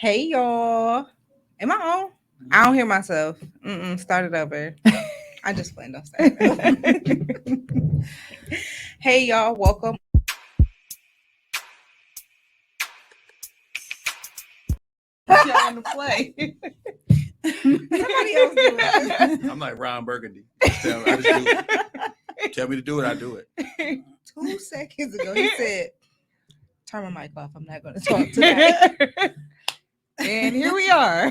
Hey y'all. Am I on? I don't hear myself. Start it over. I just planned on starting over. Hey y'all, welcome. Y'all want to play? Somebody else do it. I'm like Ron Burgundy. I just do it. Tell me to do it, I do it. 2 seconds ago, he said, "Turn my mic off. I'm not going to talk tonight." And here we are.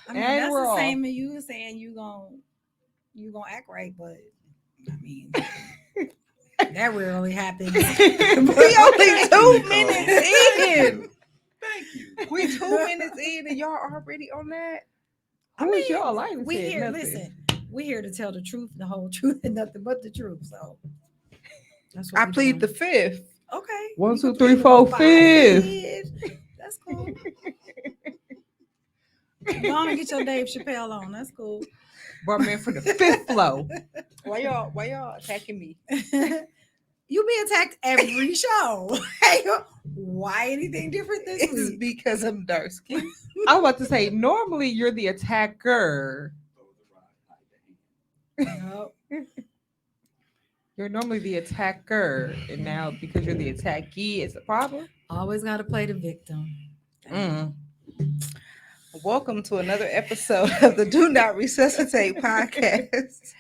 I mean, And that's we're the off. same as you saying you gonna act right, but I mean that rarely happens. We only 2 Nicole. minutes in. Thank you. We 2 minutes in and y'all already on that. I mean, y'all like to we say here. nothing. Listen, we here to tell the truth, the whole truth, and nothing but the truth. So that's what I we plead the doing. fifth. Okay. 1, you 2, can 3, plead 4, the 5. That's cool. Go on and get your Dave Chappelle on. That's cool. Brought me in for the 5th flow. Why y'all attacking me? You be attacked every show. Why anything different this It's week? because I'm dark skinned. I was about to say, normally you're the attacker. Nope. You're normally the attacker. And now because you're the attackee, it's a problem. Always got to play the victim. Welcome to another episode of the Do Not Resuscitate podcast.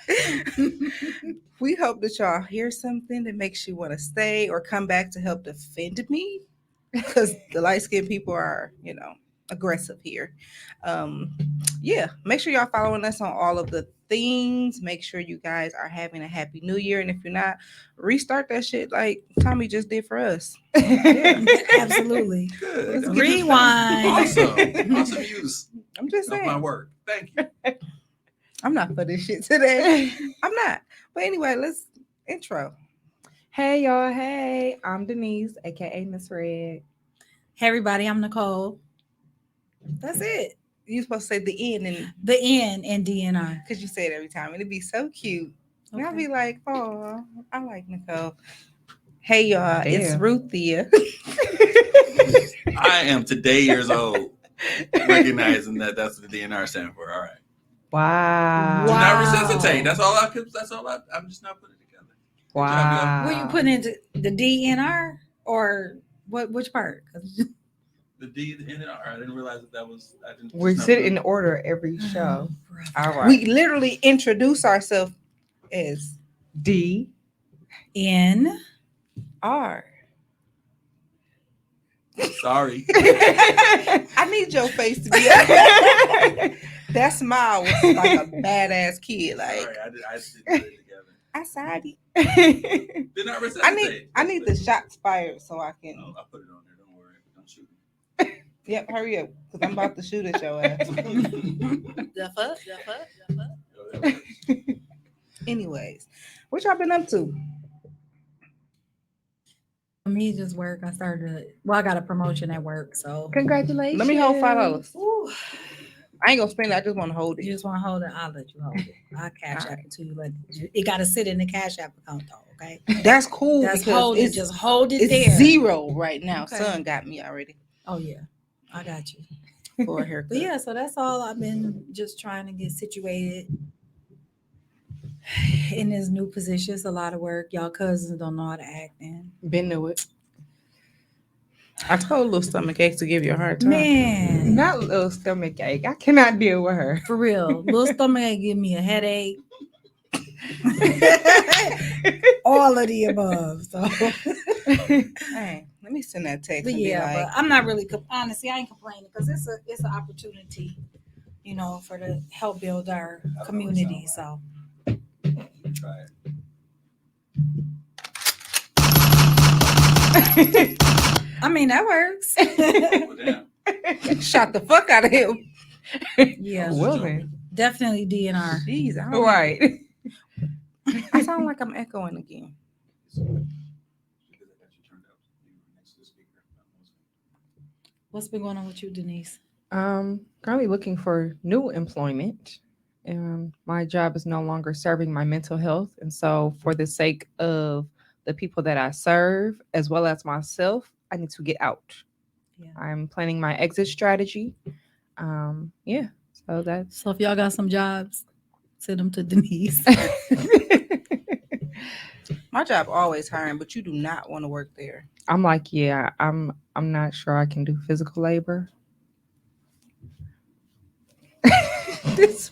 We hope that y'all hear something that makes you want to stay or come back to help defend me, because the light skinned people are, aggressive here. Make sure y'all following us on all of the things. Make sure you guys are having a happy new year, and if you're not, restart that shit like Tommy just did for us. Absolutely. Good. Rewind. Awesome use I'm just of my saying, work. Thank you. I'm not for this shit today. I'm not. But anyway, let's intro. Hey, y'all. Hey, I'm Denise, aka Miss Red. Hey, everybody, I'm Nicole. That's it. You're supposed to say the end, and The N in DNR. because you say it every time, and it'd be so cute. And I'll Okay. be like, "Oh, I like Nicole." Hey, y'all, it's Damn. Ruthia. I am today years old, recognizing that that's what the DNR stand for. All right. Wow. Do not Wow. resuscitate. That's all I could. That's all I'm just not putting it together. Good job, Wow. Were you putting into the DNR or what? Which part? 'Cause- The D and the R. I didn't realize that was. I didn't. We just not sit put it- in order every show. brother. All right. We literally introduce ourselves as D. N. R. Sorry. I need your face to be up. That smile was like a badass kid. Like, Sorry, I just didn't put it together. I said, Did not resuscitate. I need the shots fired so I can. Oh, I put it on there. Don't worry. Don't shoot me. Yep, hurry up, because I'm about to shoot at your ass. The fuck? Oh, that works. Anyways, what y'all been up to? Me just work. I got a promotion at work, so Congratulations. Let me hold $5. Ooh, I ain't gonna spend it. I just want to hold you it. just want to hold it. I'll let you hold it. I'll cash app it to you. It got to sit in the cash app account though. Okay, That's cool that's because hold it. it's Just hold it it's there. 0 right now. Okay. Son got me already Oh yeah, I got you. for a haircut. But yeah, so that's all. I've been just trying to get situated in this new position. It's a lot of work. Y'all cousins don't know how to act, man. Been to it. I told Little Stomach Ache to give you a hard time. Man, Not little stomach ache. I cannot deal with her. for real. Little stomach ain't give me a headache. All of the above. So, Hey, let me send that text but and yeah, be like, but I'm not really honestly. I ain't complaining because it's an opportunity, for to help build our community. So, Try it. I mean that works. Well, damn. shot the fuck out of him. Yeah, Well then. definitely DNR. Jeez, I don't Right. I sound like I'm echoing again. Because I got you turned up. You were next to the speaker. What's been going on with you, Denise? Currently looking for new employment. My job is no longer serving my mental health. And so for the sake of the people that I serve, as well as myself, I need to get out. Yeah. I'm planning my exit strategy. Yeah. So that's So if y'all got some jobs, send them to Denise. My job always hiring, but you do not want to work there. I'm like, yeah, I'm not sure I can do physical labor. This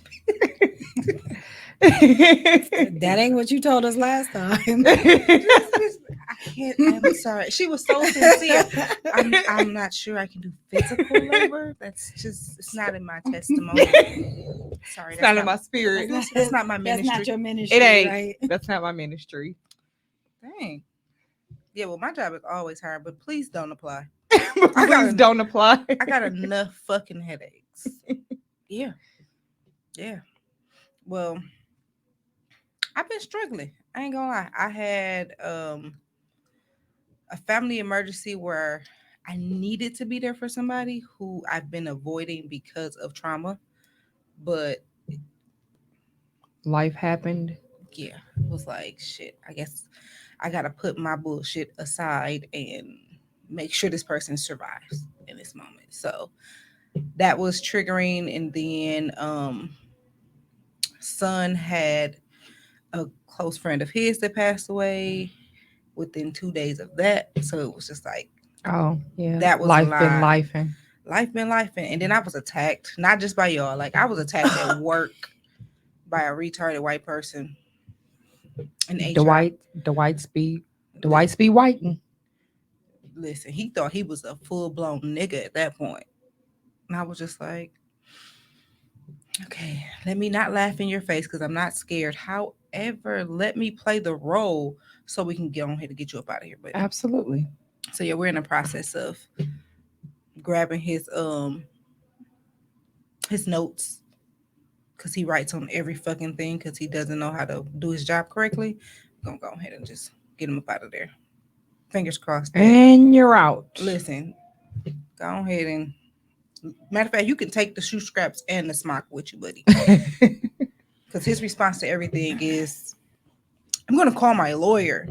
That ain't what you told us last time. I can't. I'm sorry. She was so sincere. I'm not sure I can do physical labor. That's just. It's not in my testimony. Sorry, It's not in my spirit. That's not my That's ministry. not your ministry, It ain't. right? That's not my ministry. Dang. Yeah, well, my job is always hard, but please don't apply. Please don't apply. I got enough fucking headaches. Yeah. Yeah. Well, I've been struggling. I ain't gonna lie. I had a family emergency where I needed to be there for somebody who I've been avoiding because of trauma. But Life happened. yeah, it was like shit. I guess I gotta put my bullshit aside and make sure this person survives in this moment. So that was triggering. And then son had a close friend of his that passed away within 2 days of that. So it was just like Oh, yeah. that was life a been lie. life and Life been life. And then I was attacked, not just by y'all. Like I was attacked at work by a retarded white person. And Dwight Speed Whiten. Listen, he thought he was a full-blown nigga at that point. And I was just like, okay, let me not laugh in your face because I'm not scared. However, let me play the role so we can get on here to get you up out of here. But Absolutely. so yeah, we're in the process of grabbing his notes because he writes on every fucking thing because he doesn't know how to do his job correctly. I'm gonna go ahead and just get him up out of there. Fingers crossed. And you're out. Listen, go ahead and matter of fact, you can take the shoe scraps and the smock with you, buddy. Because his response to everything is, I'm gonna call my lawyer.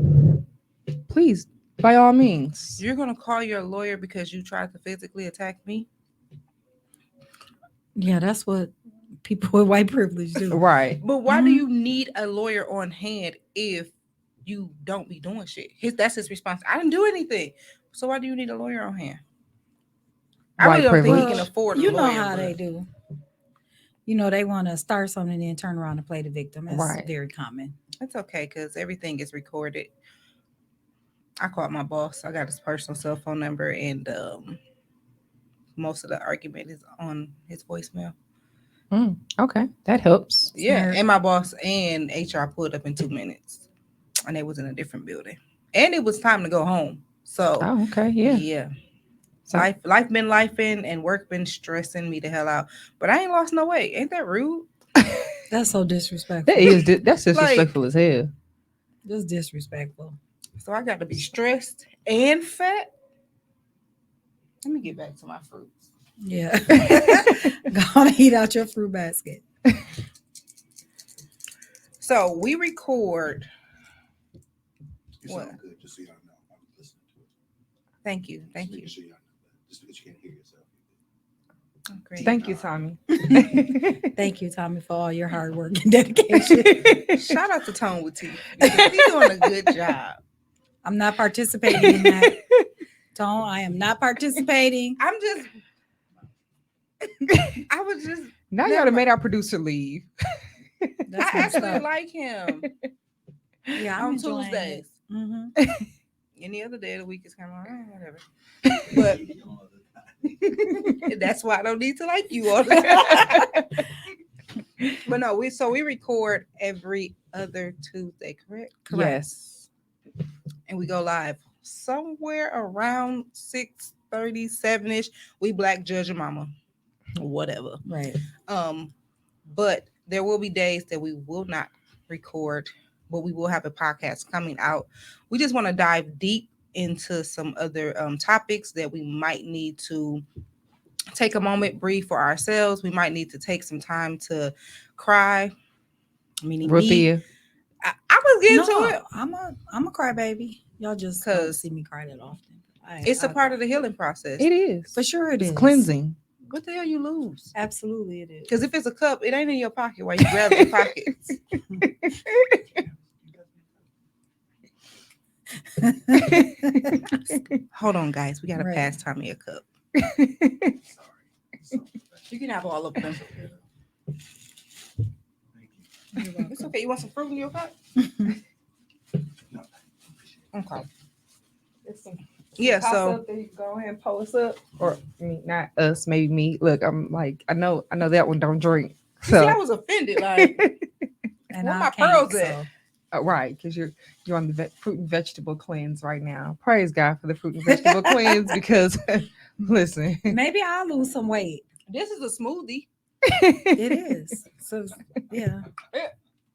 Please, by all means. You're gonna call your lawyer because you tried to physically attack me? Yeah, that's what people with white privilege do. Right. But why do you need a lawyer on hand if you don't be doing shit? That's his response. I didn't do anything. So why do you need a lawyer on hand? I White really don't think he privilege. can afford a You lawyer. know how they but do. You know, they want to start something and then turn around and play the victim. That's Right. very common. It's okay because everything is recorded. I called my boss. I got his personal cell phone number, and most of the argument is on his voicemail. Okay, that helps. Yeah, Smart. and my boss and HR pulled up in 2 minutes, and they was in a different building, and it was time to go home. So Oh, okay, yeah. yeah. So- Life been lifing, and work been stressing me the hell out. But I ain't lost no weight. Ain't that rude? That's so disrespectful. That's disrespectful as hell. Just disrespectful. So I got to be stressed and fat. Let me get back to my fruits. Yeah. Go on and eat out your fruit basket. So we record. You What? sound good, just so y'all know. I'm listening to it. Thank you. Thank Just you. making sure y'all know that. Just because you can't hear yourself. Great. Thank you, Tommy. Thank you, Tommy, for all your hard work and dedication. Shout out to Tone with Teeth. Because he's doing a good job. I'm not participating in that. Tone, I am not participating. I'm just. I was just. Now Never y'all done mind. made our producer leave. That's I messed actually up. like him Yeah, I'm on enjoying Tuesdays. it. Mhm. Any other day of the week is kind of like, whatever. But that's why I don't need to like you all the time. But no, we record every other Tuesday, correct? Yes. And we go live somewhere around 6:37ish. We Black Judge and Mama, whatever. Right. But there will be days that we will not record, but we will have a podcast coming out. We just want to dive deep into some other topics that we might need to take a moment, breathe for ourselves. We might need to take some time to cry. Meaning me. Ruthia. I was getting No, to it. I'm a crybaby. Y'all just don't 'Cause- see me cry that often. It's a part of the healing process. It is. For sure it It's is. cleansing. What the hell you lose? Absolutely it is. Because if it's a cup, it ain't in your pocket while you grab your pockets. Hold on, guys. We got to Right. pass Tommy a cup. You can have all of them. It's okay. You want some fruit in your cup? Okay. Yeah, so go ahead and pull us up, or I mean, not us, maybe me. Look, I'm like, I know that one don't drink. you see, I So was offended. Like, And Where I my can't, pearls at? so- right, because you're on the fruit and vegetable cleanse right now. Praise God for the fruit and vegetable cleanse, because listen, Maybe I'll lose some weight. this is a smoothie. It is. So yeah.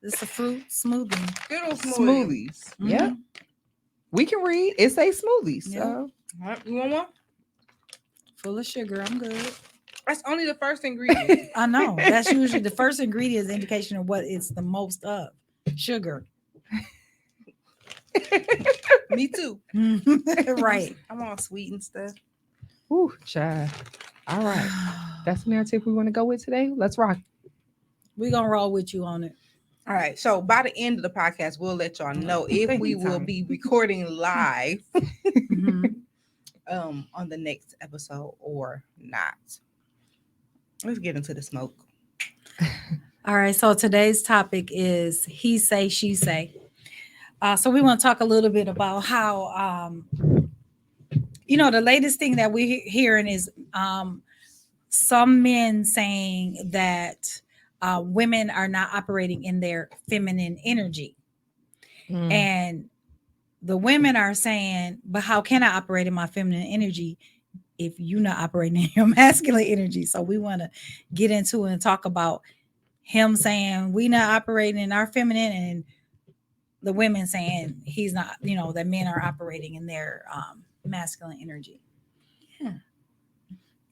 It's a fruit smoothie. Little smoothie. smoothies. Yep, we can read. It say smoothies. Yeah. So All right, you want one? Full of sugar. I'm good. That's only the first ingredient. I know. That's usually the first ingredient is indication of what it's the most of. Sugar. Me too. Right. I'm all sweet and stuff. Ooh, child. All right, that's the narrative we want to go with today. Let's rock. We're gonna roll with you on it. All right. So by the end of the podcast, we'll let y'all know if Thank we you, will Tommy. be recording live Mhm. on the next episode or not. Let's get into the smoke. All right. So today's topic is he say, she say. So we want to talk a little bit about how the latest thing that we're hearing is some men saying that women are not operating in their feminine energy. Mm. And the women are saying, but how can I operate in my feminine energy if you're not operating in your masculine energy? So we want to get into it and talk about him saying we not operating in our feminine, and the women saying he's not, that men are operating in their masculine energy.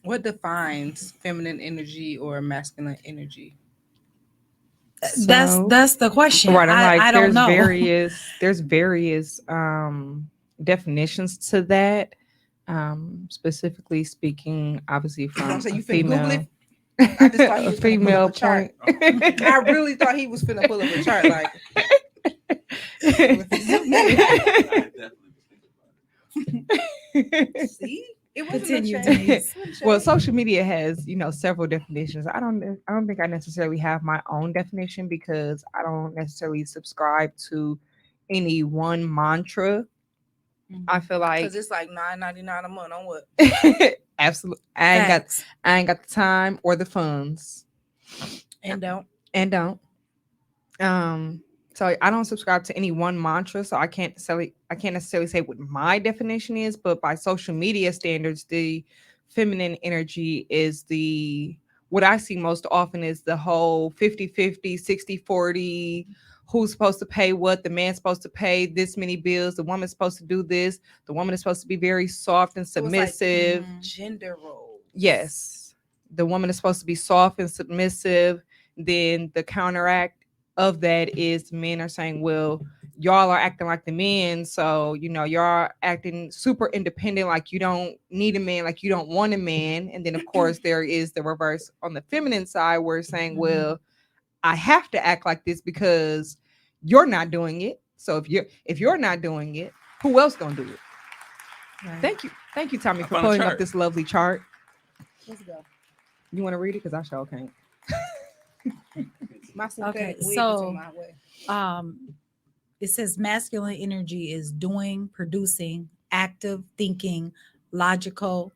What defines feminine energy or masculine energy? That's the question. Right, I'm like, I don't there's know. there's various definitions to that. Specifically speaking, obviously from So a you finna Google female, it? I just thought you a was finna pull female up a chart. point. I really thought he was finna pull up a chart. Like, see, it wasn't Continue, a change. Denise. Well, social media has, several definitions. I don't think I necessarily have my own definition, because I don't necessarily subscribe to any one mantra. I feel like Because it's like $9.99 a month on what? absolutely, Facts. I ain't got the time or the funds, And don't. don't. So I don't subscribe to any one mantra. So I can't necessarily say what my definition is, but by social media standards, the feminine energy is what I see most often is the whole 50-50, 60-40, who's supposed to pay what, the man's supposed to pay this many bills, the woman's supposed to do this, the woman is supposed to be very soft and So it's like, submissive. gender roles. Yes. The woman is supposed to be soft and submissive. Then the counteract of that is men are saying, well, y'all are acting like the men. So, y'all acting super independent, like you don't need a man, like you don't want a man. And then, of course, there is the reverse on the feminine side where it's saying, well, I have to act like this because you're not doing it. So if you're not doing it, who else gonna do it? Right. Thank you, Tommy, I for found a pulling up chart. this lovely chart. Let's go. You want to read it? Because I sure can't. My synthetic Okay, wig so- is in my way. It says masculine energy is doing, producing, active, thinking, logical,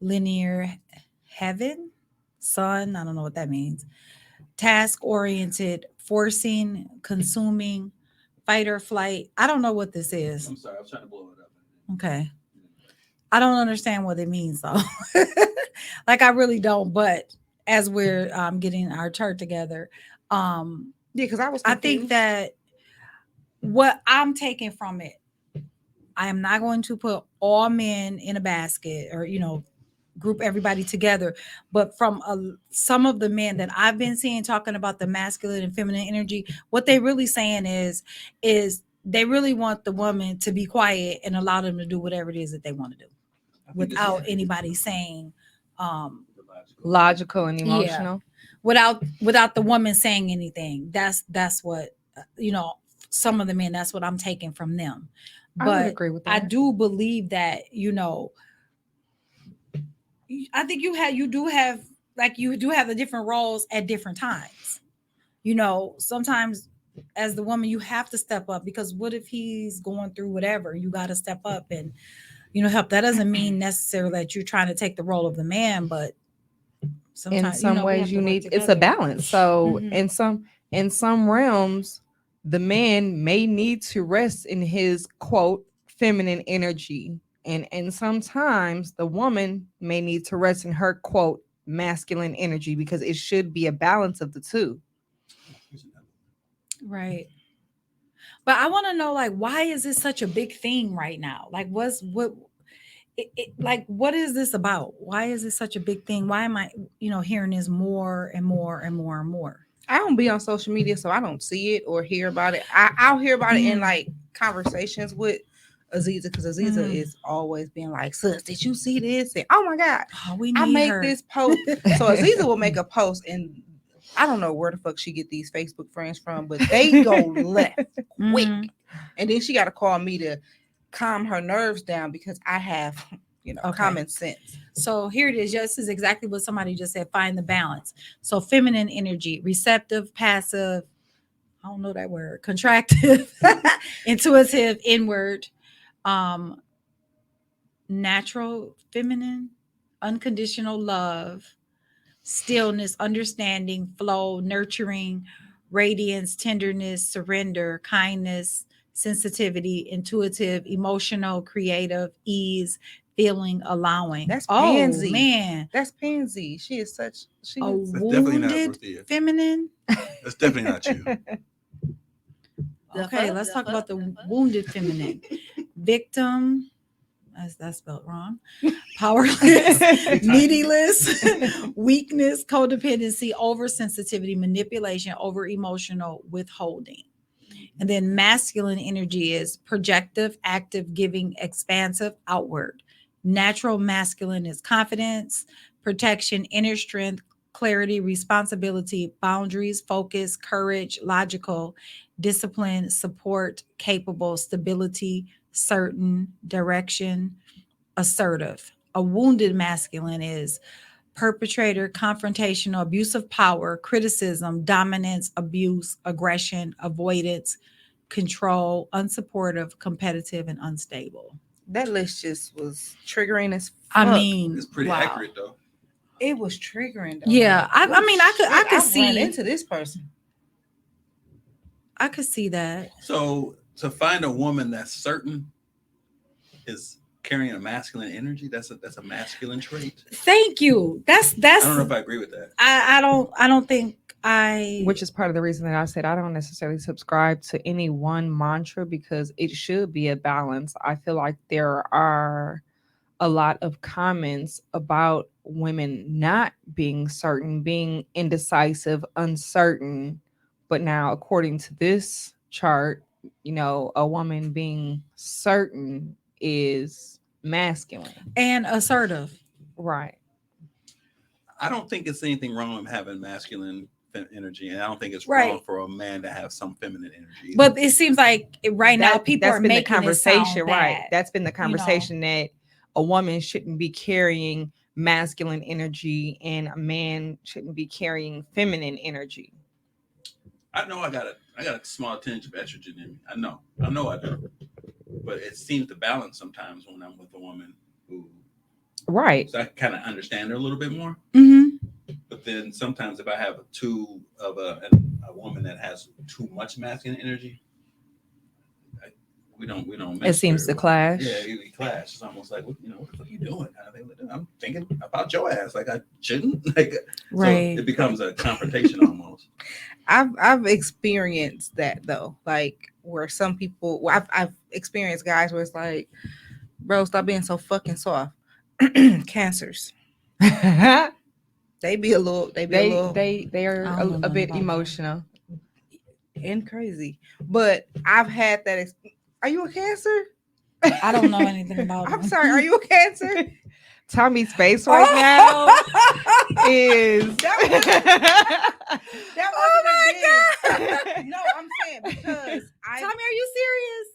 linear, heaven, sun. I don't know what that means. Task oriented, forcing, consuming, fight or flight. I don't know what this is. I'm sorry, I was trying to blow it up. Okay. I don't understand what it means though. Like I really don't, but as we're getting our chart together, Yeah, because I was I think confused. that what I'm taking from it, I am not going to put all men in a basket or, group everybody together. But from some of the men that I've been seeing talking about the masculine and feminine energy, what they really saying is they really want the woman to be quiet and allow them to do whatever it is that they want to do without anybody saying, Logical and Yeah. emotional. without the woman saying anything. That's what some of the men, that's what I'm taking from them. I would But agree with I that. do believe that I think you do have the different roles at different times. Sometimes as the woman you have to step up, because what if he's going through whatever? You got to step up and help. That doesn't mean necessarily that you're trying to take the role of the man, but In sometimes some we have ways, to you work need it's a together. balance. So Mhm. in some realms, the man may need to rest in his quote feminine energy, and sometimes the woman may need to rest in her quote masculine energy, because it should be a balance of the two. Right. But I want to know, like, why is this such a big thing right now? Like, what is this about? Why is this such a big thing? Why am I, hearing this more and more and more and more? I don't be on social media, so I don't see it or hear about it. I'll hear about it in like conversations with Aziza, because Aziza Mhm. is always being like, "Sis, did you see this?" And oh my God, Oh, we I need make her. this post. So Aziza will make a post, and I don't know where the fuck she get these Facebook friends from, but they go left quick, Mhm. and then she got to call me to calm her nerves down because I have, Okay. common sense. So here it is. This is exactly what somebody just said. Find the balance. So feminine energy, receptive, passive. I don't know that word. Contractive, intuitive, inward, natural, feminine, unconditional love, stillness, understanding, flow, nurturing, radiance, tenderness, surrender, kindness, sensitivity, intuitive, emotional, creative, ease, feeling, allowing. That's Oh Pansy. man, That's Pansy. She is a definitely not wounded Ruthia. feminine. That's definitely not you. Okay, let's talk about the wounded feminine. Victim. That's spelled wrong. Powerless, needyless, weakness, codependency, oversensitivity, manipulation, over emotional, withholding. And then masculine energy is projective, active, giving, expansive, outward. Natural masculine is confidence, protection, inner strength, clarity, responsibility, boundaries, focus, courage, logical, discipline, support, capable, stability, certain, direction, assertive. A wounded masculine is perpetrator, confrontational, abuse of power, criticism, dominance, abuse, aggression, avoidance, control, unsupportive, competitive, and unstable. That list just was triggering as fuck. I mean, It's pretty wow. accurate though. It was triggering. Though. Yeah, Like, I mean, I could I've run see into this person. I could see that. So to find a woman that's certain is carrying a masculine energy. That's a masculine trait. Thank you. That's I don't know if I agree with that. I don't think Which is part of the reason that I said I don't necessarily subscribe to any one mantra, because it should be a balance. I feel like there are a lot of comments about women not being certain, being indecisive, uncertain. But now, according to this chart, a woman being certain is masculine. and assertive. Right. I don't think it's anything wrong with having masculine energy, and I don't think it's Right. wrong for a man to have some feminine energy. either. But it seems like right now people that's are been the making conversation, it sound right? bad. That's been the conversation that a woman shouldn't be carrying masculine energy and a man shouldn't be carrying feminine energy. I know I got a small tinge of estrogen in me. I know I do. But it seems to balance sometimes when I'm with a woman who, Right. so I kind of understand her a little bit more. Mhm. But then sometimes if I have a woman that has too much masculine energy, we don't. It seems to clash. Yeah, we clash. It's almost like, what the fuck are you doing? Kind of thing. I'm thinking about your ass. Like I shouldn't. Like, Right. So it becomes a confrontation almost. I've experienced that though, like where some people, I've experienced guys where it's like, bro, stop being so fucking soft. Cancers, they be a little, they are I don't know a nothing bit about that. emotional. and crazy. But I've had that. Are you a Cancer? I don't know anything about I'm them. sorry. Are you a Cancer? Tommy's face right now is. That Oh wasn't a dig. No, I'm saying because Tommy, are you serious?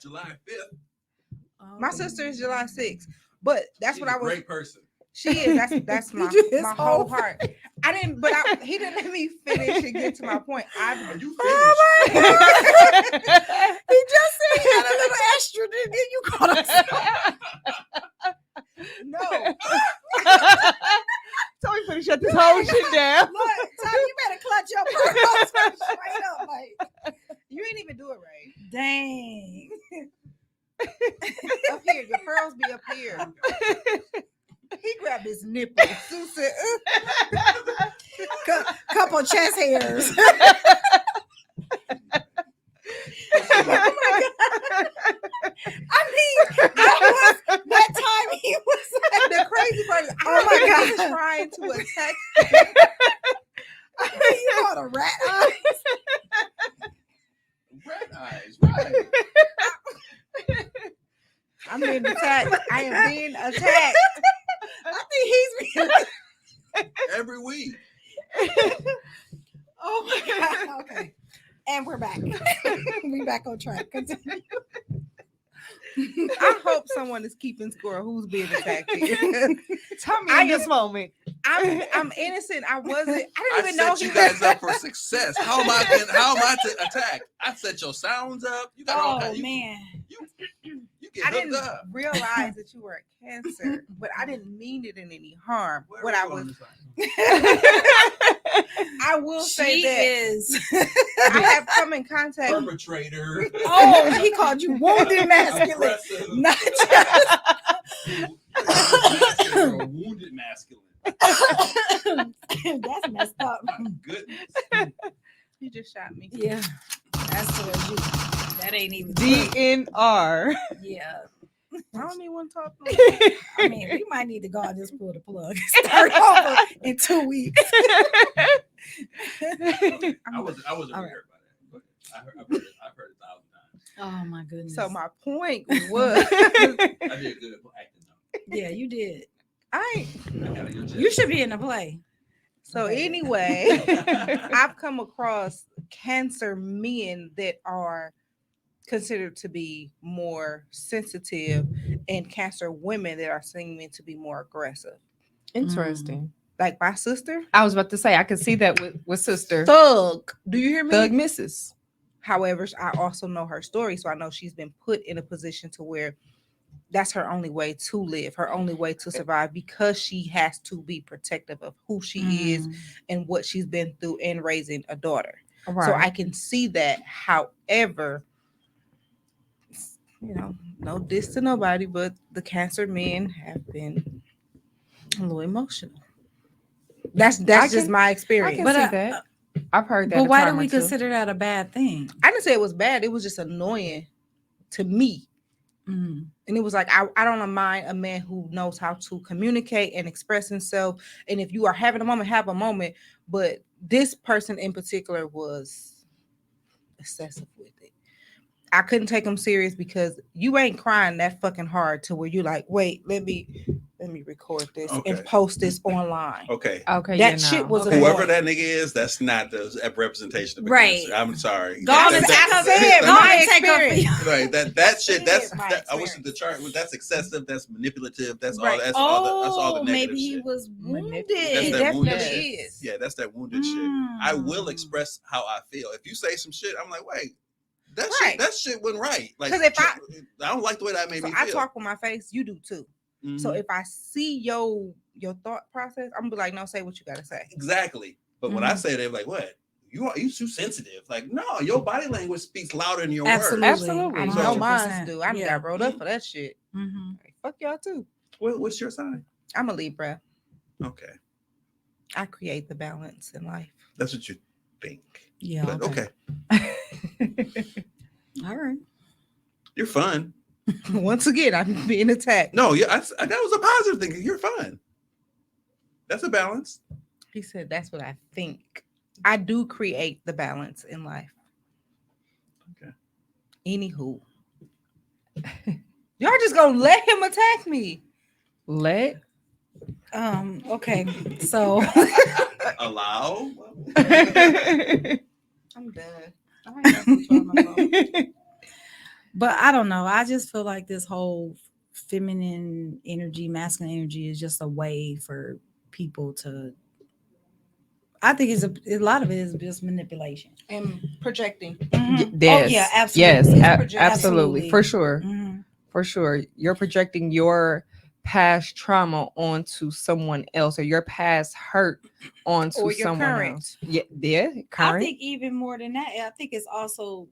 July 5th. my sister is July 6th. But that's She's what I a was. great person. She is. That's my, You his my whole whole- heart. I didn't, but he didn't let me finish and get to my point. Are I you Oh finished? He just said he had a little extra, then you called us. no. Tommy finna shut this whole shit down. Look, Tommy, you better clutch your pearls straight up. Like, You ain't even do it right. dang. Up here, your pearls be up here. He grabbed his nipple. Sue said, Couple chest hairs. I mean, that time he was. the crazy part is, Oh my I was God. trying to attack. You called a rat eye. Red eyes, right? I'm being attacked. I am being attacked. I think he's being. Every week. Oh my God. Okay. And we're back. We back on track. Continue. I hope someone is keeping score. Who's being attacked here? Tommy I in this am- moment. I'm innocent. I wasn't. I didn't I even know set you guys up for success. How am I to attack? I set your sounds up. You got all Oh that. man. You get I hooked didn't up. realize that you were a Cancer, but I didn't mean it in any harm. Where What are I you on was, this line? I will say She that is. I have come in contact. Perpetrator. Oh, he called you wounded masculine. Aggressive. Not just. You're a wounded masculine. That's messed up. My goodness. You just shot me. Yeah. That's towards you. That ain't even DNR. Yeah. I don't even want to talk. No more. I mean, we might need to go and just pull the plug. Start over in 2 weeks. I wasn't All aware right. about that. But I've heard it 1,000 times. Oh my goodness. So my point was, I did good acting though. Yeah, you did. I ain't. I got a good chest. You should be in the play. So Okay. anyway, I've come across Cancer men that are considered to be more sensitive, and Cancer women that are seeming to be more aggressive. Interesting. Like my sister, I was about to say I could see that with sister Thug. Do you hear me? Thug Mrs. However, I also know her story, so I know she's been put in a position to where that's her only way to live, her only way to survive, because she has to be protective of who she is Mm. and what she's been through in raising a daughter. Right. So I can see that. However, no diss to nobody, but the Cancer men have been a little emotional. That's just can- my I experience. can But, see that. I've heard that. But a why do time we or two. consider that a bad thing? I didn't say it was bad. It was just annoying to me. Mm. And it was like, I don't mind a man who knows how to communicate and express himself. And if you are having a moment, have a moment. But this person in particular was excessive with it. I couldn't take him serious because you ain't crying that fucking hard to where you like, wait, let me record this Okay. and post this online. Okay. Okay. That yeah, shit no. was Okay. Whoever annoying. that nigga is, that's not the representation of a Right. Cancer. I'm sorry. Go on and take I up- said go my on and take up for experience. you. Right, that shit. That's My that, I wish experience. the chart. That's excessive. That's manipulative. That's Right. all. That's all the Oh, negative maybe he shit. was Manipulative. wounded. That's He that definitely wounded shit. is. Yeah, that's that wounded shit. I will Mm. express how I feel. If you say some shit, I'm like, wait, that Right. shit. That shit went right. Like, 'Cause if I don't like the way that made So me I feel. talk with my face, you do too. So Mhm. if I see your thought process, I'm gonna be like, no, say what you gotta say. Exactly. But when I Mhm. say they're like, what? You too sensitive. Like, no, your body language speaks louder than your Absolutely. words. Absolutely. I know 100%. mine do. I Yeah. got rolled up for that shit. Mhm. Like, fuck y'all too. What's your sign? I'm a Libra. Okay, I create the balance in life. that's what you think. Yeah. But okay, All right. you're fun. Once again, I'm being attacked. No, yeah, that was a positive thing. You're fun. That's a balance. He said that's what I think. I do create the balance in life. Anywho, y'all just gonna let him attack me? Let Okay. So Allow. I'm done. I ain't messing with y'all no more. but I don't know. I just feel like this whole feminine energy, masculine energy is just a way for people to. I think it's a lot of it is just manipulation. And projecting. Mhm. Yes. Oh yeah, Yes, absolutely. It's absolutely. absolutely. For sure. Mhm. For sure. You're projecting your past trauma onto someone else, or your past hurt onto Or your someone current. else. Yeah, I current. think even more than that, I think it's also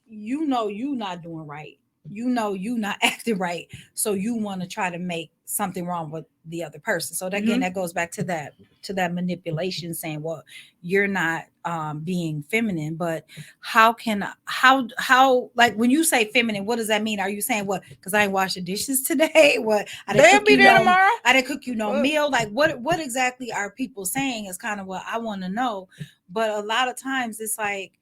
you not doing right. You not acting right. So you want to try to make something wrong with the other person. So again, that goes back to that manipulation saying, well, you're not being feminine, but how like when you say feminine, what does that mean? Are you saying what because I ain't washed the dishes today? What I didn't They'll cook be you there no tomorrow. I didn't cook you no Well- meal. Like what exactly are people saying is kind of what I want to know. But a lot of times it's like,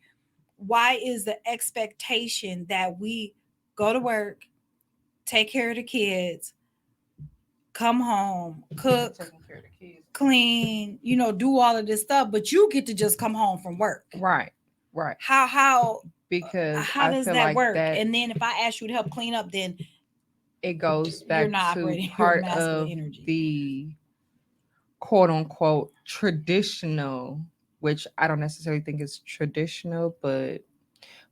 why is the expectation that we go to work, take care of the kids, come home, cook, Taking care of the kids. clean, do all of this stuff, but you get to just come home from work? Right. Right. How Because how I does feel that like work? that And then if I ask you to help clean up, then it goes you're back not to operating your part masculine of energy. the quote unquote traditional, which I don't necessarily think is traditional, but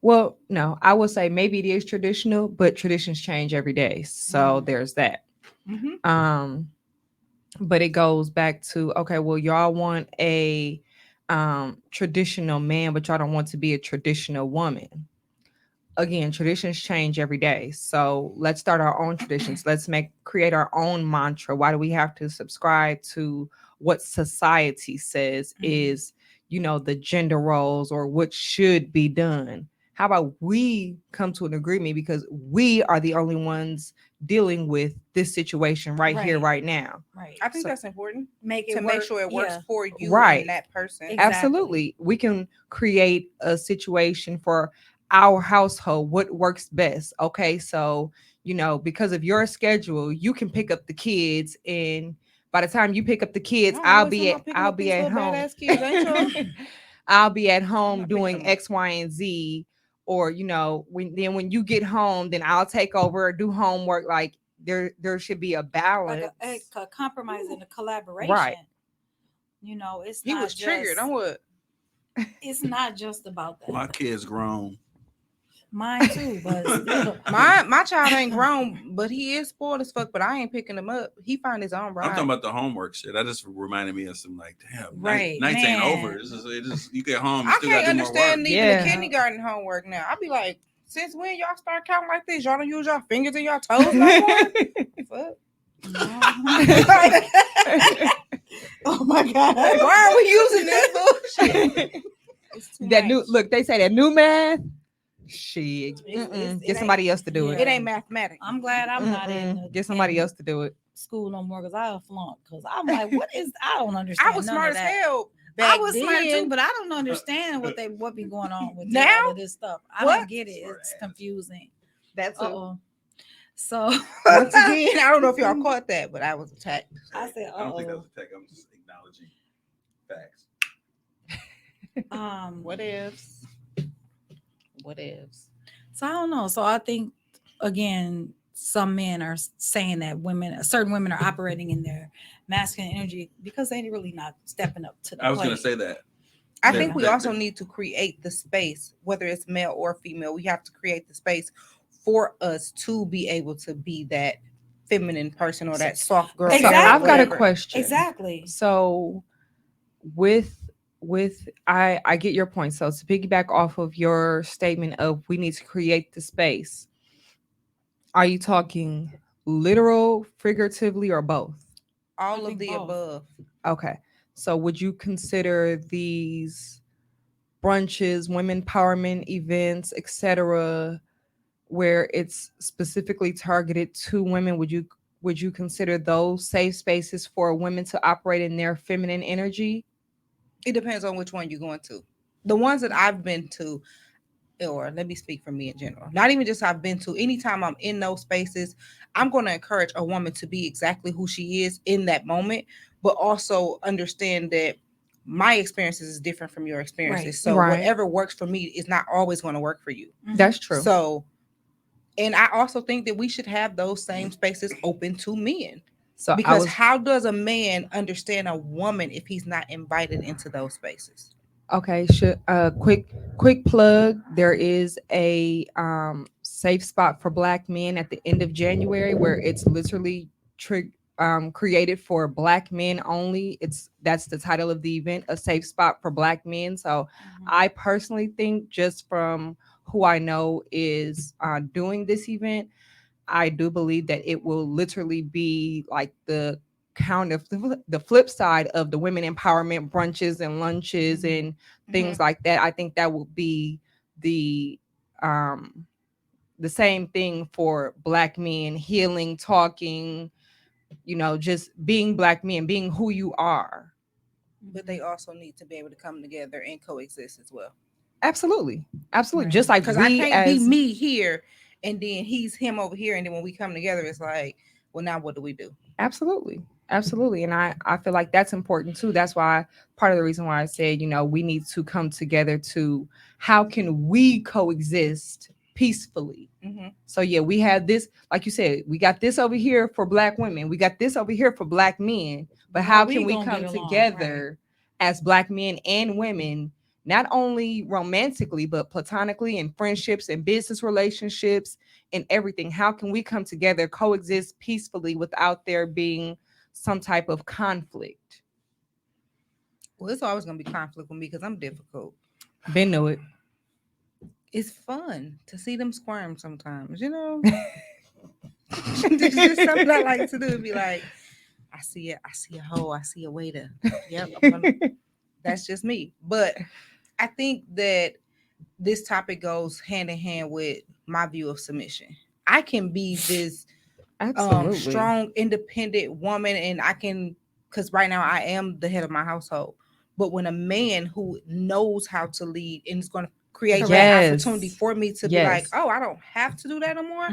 well, no, I would say maybe it is traditional, but traditions change every day. So Mhm. there's that. Mm-hmm. But it goes back to okay, well, y'all want a traditional man, but y'all don't want to be a traditional woman. Again, traditions change every day. So let's start our own traditions. Let's create our own mantra. Why do we have to subscribe to what society says is, the gender roles or what should be done? How about we come to an agreement because we are the only ones dealing with this situation right here, Right. right now. Right. I think So- that's important Make it to work. make sure it works Yeah. for you Right. and that person. Exactly. Absolutely. We can create a situation for our household, what works best. Okay. So, because of your schedule, you can pick up the kids, and by the time you pick up the kids, Y'all I'll always be talking at about picking I'll up be these at little home. badass kids, ain't y'all? I'll be at I'm home not picking doing them up. X, Y, and Z. Or, when you get home, then I'll take over, do homework. Like there should be a Like balance. a compromise and a collaboration. Right. It's He not was triggered. just- On what? It's not just about that. My kid's grown. Mine too, but still. My child ain't grown, but he is spoiled as fuck. But I ain't picking him up. He find his own ride. I'm talking about the homework shit. That just reminded me of some like, damn, Right, nights ain't man. over. It just you get home, you I still can't gotta do more understand work. even Yeah. the kindergarten homework now. I be like, since when y'all start counting like this? Y'all don't use your fingers and your toes no more? Fuck. Oh my god! Why are we using this bullshit? It's too That much. new look, they say that new math. Shit. It Get somebody ain't- else to do yeah. It ain't mathematics. I'm glad I'm not in. Mm-mm. Get somebody else to do it. school no more because I'll flunk. Because I'm like, what is? I don't understand. I was none smart of as that. hell. I Back was smart too, then. but I don't understand what be going on with Now? all of this stuff. I What? don't get it. It's confusing. That's Uh-oh. So Once again, I don't know if y'all caught that, but I was attacked. I said, I don't think that uh-oh. was a tech. I'm just acknowledging facts. What ifs? What ifs? So I don't know. So I think again, some men are saying that certain women are operating in their masculine energy because they really not stepping up to the I was plate. gonna say that. I Yeah. think we Yeah. also need to create the space, whether it's male or female. We have to create the space for us to be able to be that feminine person or that soft girl. So Exactly. I've got a whatever. question. Exactly. So with I get your point. So to piggyback off of your statement of we need to create the space, are you talking literal, figuratively, or both? All I of think the both. above. Okay. So would you consider these brunches, women empowerment events, etc., where it's specifically targeted to women, would you consider those safe spaces for women to operate in their feminine energy? It depends on which one you're going to. The ones that I've been to, or let me speak for me in general, not even just I've been to, anytime I'm in those spaces, I'm going to encourage a woman to be exactly who she is in that moment, but also understand that my experiences is different from your experiences. Right. So Right. whatever works for me is not always going to work for you. That's true. So, and I also think that we should have those same spaces open to men. So Because how does a man understand a woman if he's not invited into those spaces? okay, quick plug. There is a safe spot for Black men at the end of January where it's literally created for Black men only. That's the title of the event, a safe spot for Black men. So I personally think, just from who I know is doing this event, I do believe that it will literally be like the the flip side of the women empowerment brunches and lunches and things like that. I think that will be the um the same thing for Black men, healing, talking, just being Black men, being who you are. But they also need to be able to come together and coexist as well. Absolutely. Absolutely. Right. Just like Because I we can't be as me here and then he's him over here. And then when we come together, it's like, well, now what do we do? Absolutely. Absolutely. And I feel like that's important too. That's why part of the reason why I said, we need to come together to how can we coexist peacefully. So yeah, we have this, like you said, we got this over here for Black women. We got this over here for Black men. But how we can we gonna come get along, together as Black men and women, not only romantically, but platonically, and friendships and business relationships and everything? How can we come together, coexist peacefully without there being some type of conflict? Well, it's always going to be conflict with me because I'm difficult. Ben knew it. It's fun to see them squirm sometimes, There's just something I like to do. Be like, I see a hoe, I see a waiter. Yep, that's just me. But I think that this topic goes hand in hand with my view of submission. I can be this Absolutely. strong, independent woman, and I can, because right now I am the head of my household. But when a man who knows how to lead and is going to create that Yes. opportunity for me to be Yes. like, oh, I don't have to do that no more,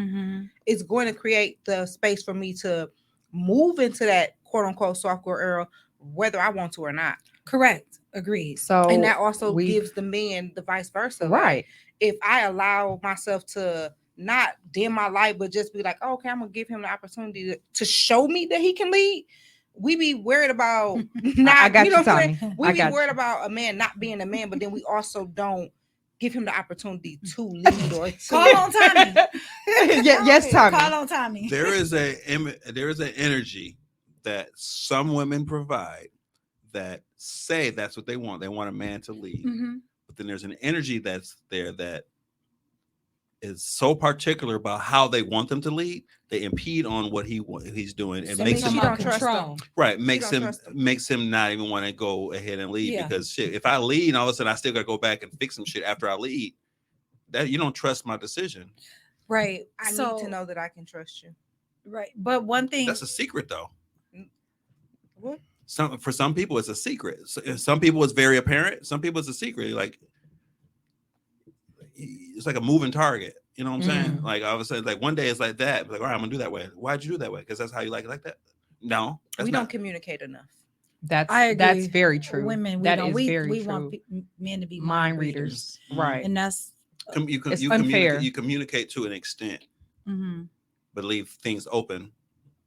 it's going to create the space for me to move into that quote unquote soft girl era, whether I want to or not. Correct. Agreed. So And that also gives the man the vice versa. Like, right. if I allow myself to not dim my light, but just be like, oh, okay, I'm gonna give him the opportunity to show me that he can lead. We be worried about not. I got you know what I'm Tommy. saying? We I be got worried you. about a man not being a man, but then we also don't give him the opportunity to lead or to. Call on Tommy. Yes, Tommy. Call on Tommy. There is an energy that some women provide that say that's what they want. They want a man to lead. But then there's an energy that's there that is so particular about how they want them to lead, they impede on what he's doing, and So makes she him don't trust him. right. Makes don't him trust him. makes him not even want to go ahead and lead Yeah. because shit. If I lead, and all of a sudden I still got to go back and fix some shit after I lead. That you don't trust my decision. Right. I So, need to know that I can trust you. right. But one thing, That's a secret, though. What? For some people, it's a secret. Some people, it's very apparent. Some people, it's a secret. Like it's like a moving target. You know what I'm saying? Like all of a sudden, like one day it's like that. Like, all right, I'm gonna do that way. Why'd you do that way? Because that's how you like it like that. No, We don't communicate enough. I agree. That's very true. women, we That don't. is We very want true. men to be Mind readers. Mhm. Right. and that's It's unfair. You communicate to an extent, but leave things open.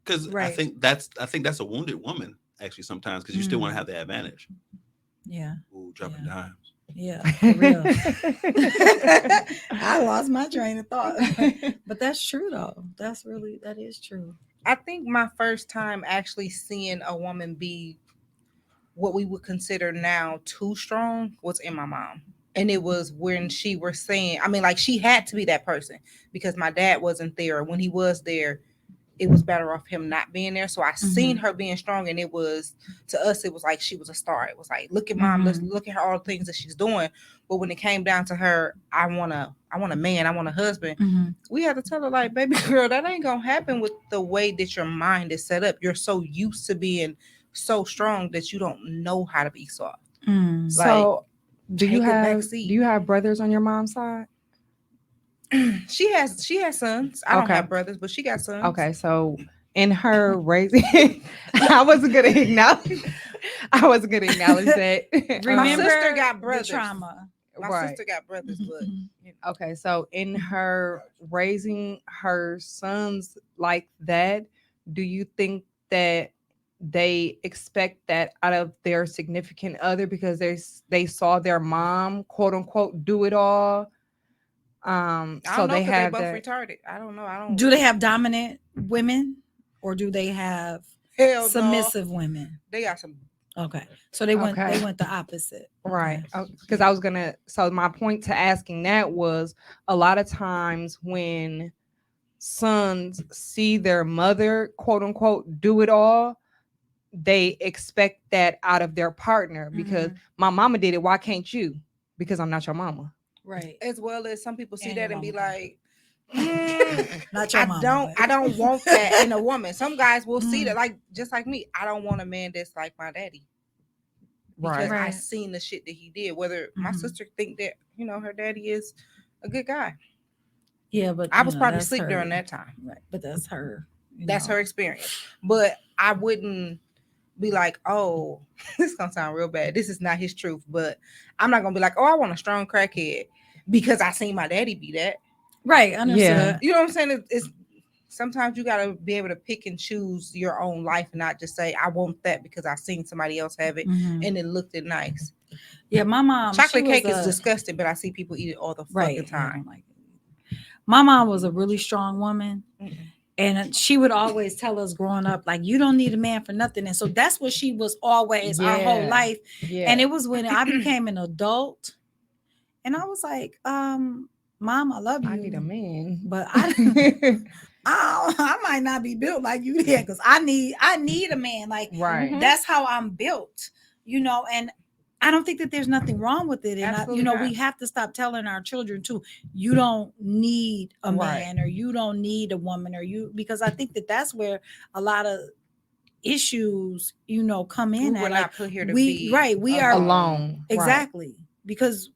Because I Right. think that's a wounded woman actually sometimes because you still want to have the advantage. yeah, Ooh, dropping Yeah. dimes. yeah, for real. I lost my train of thought, but that's true though. That is true. I think my first time actually seeing a woman be what we would consider now too strong was in my mom. And it was when she was saying, I mean, like she had to be that person because my dad wasn't there. When he was there, it was better off him not being there. So I seen her being strong, and it was, to us, it was like she was a star. It was like, look at mom, let's look at her, all the things that she's doing. But when it came down to her, I want a man, I want a husband. We had to tell her, like, baby girl, that ain't gonna happen with the way that your mind is set up. You're so used to being so strong that you don't know how to be soft. So do you take a back have seat. brothers on your mom's side? She has sons. I don't Okay. have brothers, but she got sons. Okay, so in her raising, I wasn't gonna acknowledge. I wasn't gonna acknowledge that. My Remember sister got the brothers. trauma. My Right. sister got brothers, but Okay, so in her raising her sons like that, do you think that they expect that out of their significant other because they saw their mom, quote unquote, do it all? I So don't know they 'cause have both that. retarded. I don't know. I don't. Do they have dominant women or do they have Hell no. submissive women? They got some. Okay. So they went Okay. they went the opposite. Right. Okay. Because I was gonna, so my point to asking that was a lot of times when sons see their mother, quote unquote, do it all, they expect that out of their partner because my mama did it. Why can't you? Because I'm not your mama. Right. As well as some people see And that your and be mama. like, "Mm, Not your I mama, don't. but- I don't want that in a woman." Some guys will see Mm. that, like just like me. I don't want a man that's like my daddy because I Right. seen the shit that he did. Whether my Mhm. sister think that her daddy is a good guy. Yeah, but I was probably that's asleep her. during that time. Right. But that's her. That's her experience. But I wouldn't be like, oh, this is gonna sound real bad. This is not his truth. But I'm not gonna be like, oh, I want a strong crackhead because I seen my daddy be that. Right. Understood. You know what I'm saying? It's sometimes you gotta be able to pick and choose your own life and not just say, I want that because I seen somebody else have it Mhm. and it looked nice. Yeah, my mom. Chocolate she was cake is a- disgusting, but I see people eat it all the right. fucking I don't time. like it. My mom was a really strong woman. Mm-mm. And she would always tell us growing up, like, you don't need a man for nothing. And so that's what she was always our whole Yeah. life. Yeah. And it was when I became an adult. And I was like, Mom, I love you. I need a man. But I might not be built like you did because I need a man. Like Right. that's how I'm built, and I don't think that there's nothing wrong with it. And Absolutely we not. have to stop telling our children too, you don't need a Right. man or you don't need a woman because I think that that's where a lot of issues, come in. We were at. not Like put here to we be right, we are alone. exactly because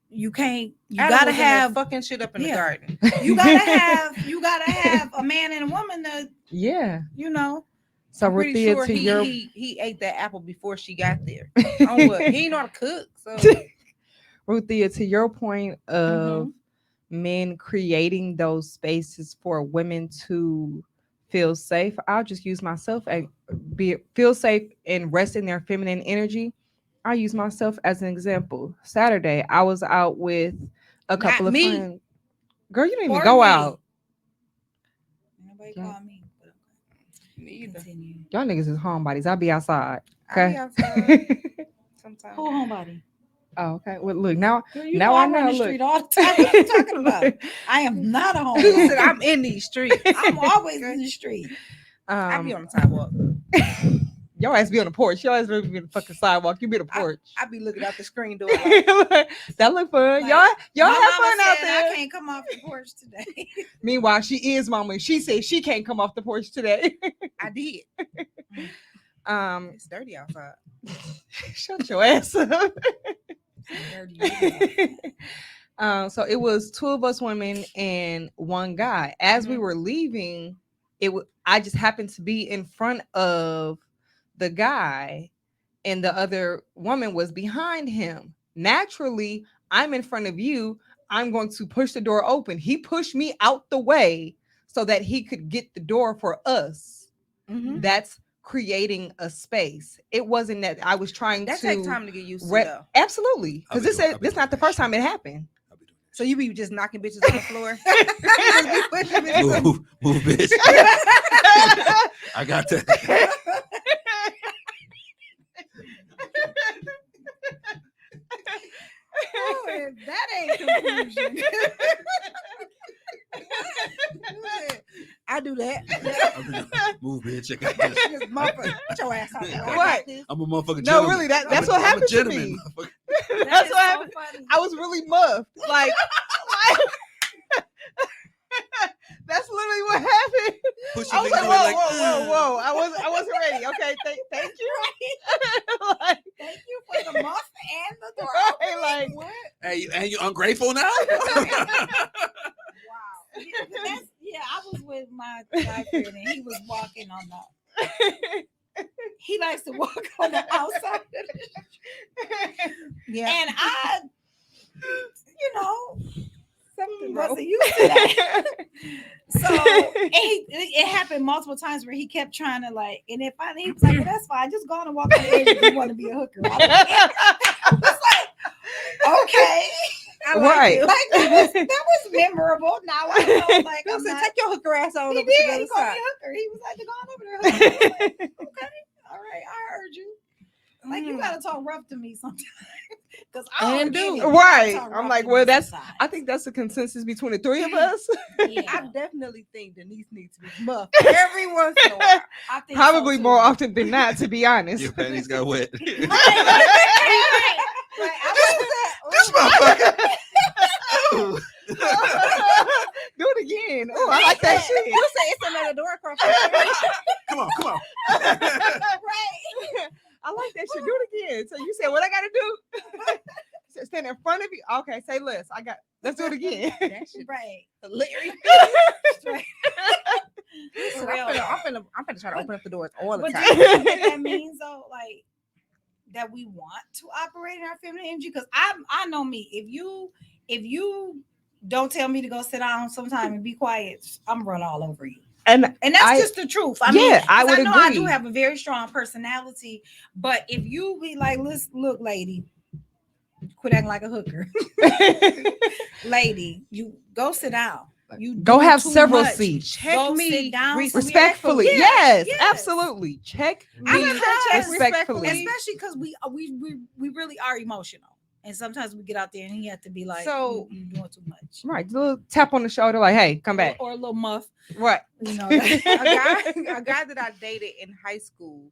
you can't. You Adam gotta was in there have fucking shit up in the yeah. garden. you gotta have a man and a woman to Yeah. So I'm pretty Ruthia, sure to he, your he ate that apple before she got there. On what? He ain't know how to cook. So Ruthia, to your point of Mm-hmm. men creating those spaces for women to feel safe, I'll just use myself and feel safe and rest in their feminine energy. I use myself as an example. Saturday, I was out with a couple Not of me. friends. Girl, you didn't even Or go me. out. Nobody Yeah. call me. But me either. continue. Y'all niggas is homebodies. I'll be outside. I be Okay. outside sometimes. Who homebody? Oh, okay. Well, look now. Girl, you Now know I I run know, the look. street all the time. What are you talking about? I am not a He said, homebody. I'm in these streets. I'm always in the street. I be on the sidewalk. Your ass be on the porch. Your ass really be on the fucking sidewalk. You be on the porch. I be looking out the screen door. Like, That look fun. Like, y'all My have mama fun out said there. I can't come off the porch today. Meanwhile, she is mama. She said she can't come off the porch today. I did. It's dirty outside. Shut your ass up. Dirty. So it was two of us women and one guy. As we Mhm. were leaving, I just happened to be in front of the guy, and the other woman was behind him. Naturally, I'm in front of you. I'm going to push the door open. He pushed me out the way so that he could get the door for us. Mhm. That's creating a space. It wasn't that I was trying That to takes time to get used to, re- though. Absolutely, I'll because be this doing- I'll be this not the doing first that time it happened. I'll be doing that So you be just knocking bitches on the floor. You just be pushing bitches. move, bitch. I got that. Oh, if that ain't confusion. I do that. Move, bitch. I got this. Just motherfucker, put your ass out there. I got What? this. I'm a motherfucking No, gentleman. really, that's I'm what a happened to gentleman, me. motherfucker. That's what happened. I was really muffed. Like that's literally what happened. Push I your was niggas like, away whoa. I wasn't ready. Okay, thank you. Like, Thank you for the muff and the door. right, like What? Hey, and you ungrateful now? I was with my guy friend and he was walking on the. He likes to walk on the outside of the Yeah. and I, Something wasn't used to that. So it happened multiple times where he kept trying to and if he was like, well, that's fine, just go on and walk on the edge if you want to be a hooker. I was like, okay. I like Right. it. That was memorable. Now I know, like, I I'm said, not, take your hooker ass on he over to the did. other He called me side. a hooker. He was like, go on over there. Hooker. I was like, okay, all right, I heard you. Like, you gotta talk rough to me sometimes, because I And don't get do. it. You gotta Right. talk I'm rough like, to well, me that's. sometimes. I think that's a consensus between the three of us. Yeah, I definitely think Denise needs to be muffed every once in a while. I think Probably so, more too. often than not, to be honest. Your panties got wet. Right, right. Like, This motherfucker. Ooh. Do it again. Oh, I like that shit. You say it's another door across the street. Come on, come on. right. I like that shit. Do it again. So you said what I gotta do? So stand in front of you. Okay, say less. Let's do it again. That shit Right. hilarious. Right. Listen, For real. I'm finna try to open up the doors all the But do time. you think that means though, like that we want to operate in our feminine energy? Because I know me. If you don't tell me to go sit down sometime and be quiet, I'm run all over you. And And that's just the truth. I mean, 'cause I would know I do agree. have a very strong personality, but if you be like, listen, look, lady, quit acting like a hooker. Lady, you go sit down. You go doing have too several much. seats. Check Go me sit down Respectfully. Yeah, Yes, yes. absolutely. Check I me have to check respectfully. especially because we really are emotional, and sometimes we get out there and he have to be like, So- you doing too much, Right. A little tap on the shoulder, like, hey, come back. or a little muff, Right. you know. a guy that I dated in high school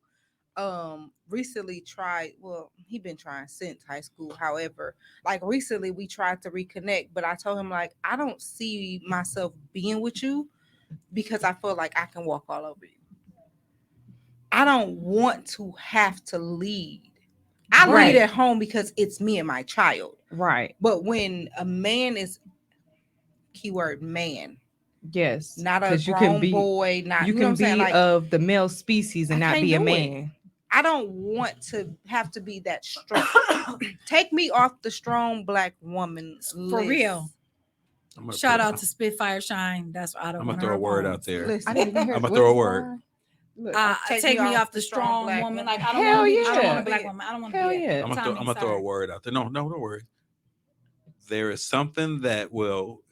recently tried, well, he been trying since high school, however, like recently we tried to reconnect, but I told him like I don't see myself being with you because I feel like I can walk all over you. I don't want to have to lead. I Right. lead at home because it's me and my child, Right. but when a man is, keyword man, Yes. not a 'Cause grown boy, not You you know what can I'm saying, be like of the male species and I not can't be a do it. man. I don't want to have to be that strong. Take me off the strong black woman For list. real. I'm gonna Shout throw- out to Spitfire Shine. That's what I don't I'm want gonna throw a word on. out there. Listen, I didn't even hear I'ma what throw a was word. that? Look, Take me off the strong black woman. Like I don't Hell want to be. I don't yeah. want a black woman. I don't want to Hell be. yeah. I'm gonna throw a word out there. No, don't worry. There is something that will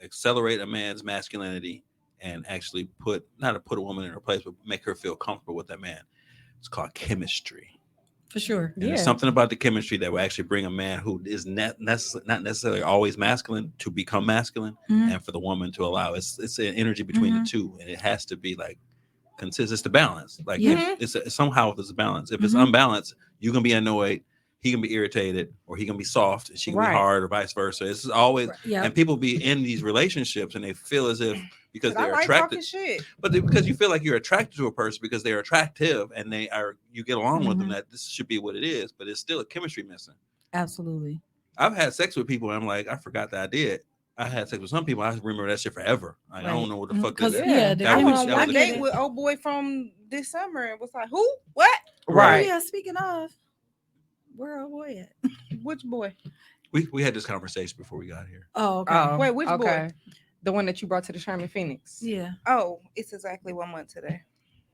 accelerate a man's masculinity and actually not to put a woman in her place, but make her feel comfortable with that man. It's called chemistry. For sure. And there's something about the chemistry that will actually bring a man who is not necessarily always masculine to become masculine, Mhm. and for the woman to allow it's an energy between the two, and it has to be like consistent. It's the balance. Like Yeah. if somehow there's a balance. If it's Mhm. unbalanced, you can be annoyed, he can be irritated, or he can be soft, and she can Right. be hard, or vice versa. It's always Yeah. and people be in these relationships and they feel as if because I they're like attracted, talking shit. but because you feel like you're attracted to a person because they're attractive and you get along with them, Mhm. that this should be what it is, but it's still a chemistry missing. Absolutely. I've had sex with people and I'm like, I forgot that I did. I had sex with some people, I remember that shit forever. Like, I Right. don't know what the Mhm, fuck 'cause, is yeah, that. the That I was- went chemistry- on that one was a- get date it. with old boy from this summer and was like, who? What? Right. Yeah. Speaking of, where are we at? Which boy? we had this conversation before we got here. Oh, okay. Oh, Wait, which boy? The one that you brought to the Sherman Phoenix. Yeah. Oh, it's exactly 1 month today.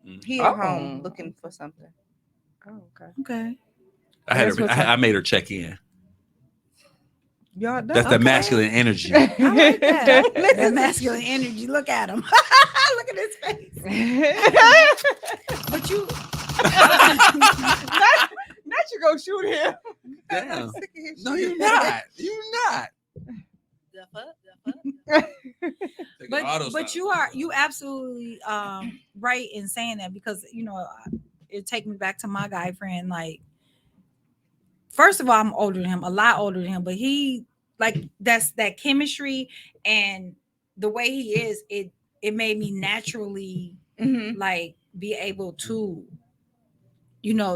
Mm. He at Oh. home looking for something. Oh, okay. Okay. That's what's I made her check in. Y'all done? That's the Okay. masculine energy. I like that. That masculine energy. Look at him. Look at his face. But you. not you go shoot him. Damn. Sick of his No, shit. you're not. You're not. Take an auto But stop. you absolutely right in saying that, because it take me back to my guy friend. Like, first of all, I'm older than him, a lot older than him, but he that's that chemistry and the way he is, it made me naturally Mhm. like be able to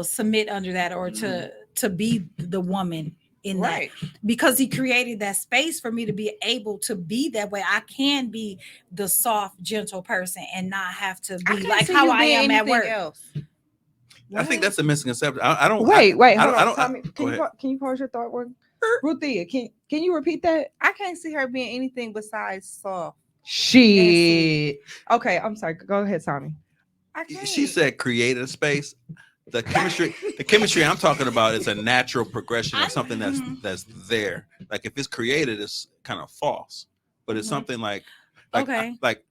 submit under that, or to be the woman in Right. that, because he created that space for me to be able to be that way. I can be the soft, gentle person and not have to I be can't like see how you I being am at anything work. else. I think that's a misconception. I don't. Wait, I hold don't, I on. don't, Tommy, go can ahead. you pause your thought? Ruthia, can you repeat that? I can't see her being anything besides soft. Shit. Okay, I'm sorry. Go ahead, Tommy. I can't. She said create a space. The chemistry I'm talking about is a natural progression of something that's there. Like if it's created, it's kind of false, but it's Mhm. something like Okay. like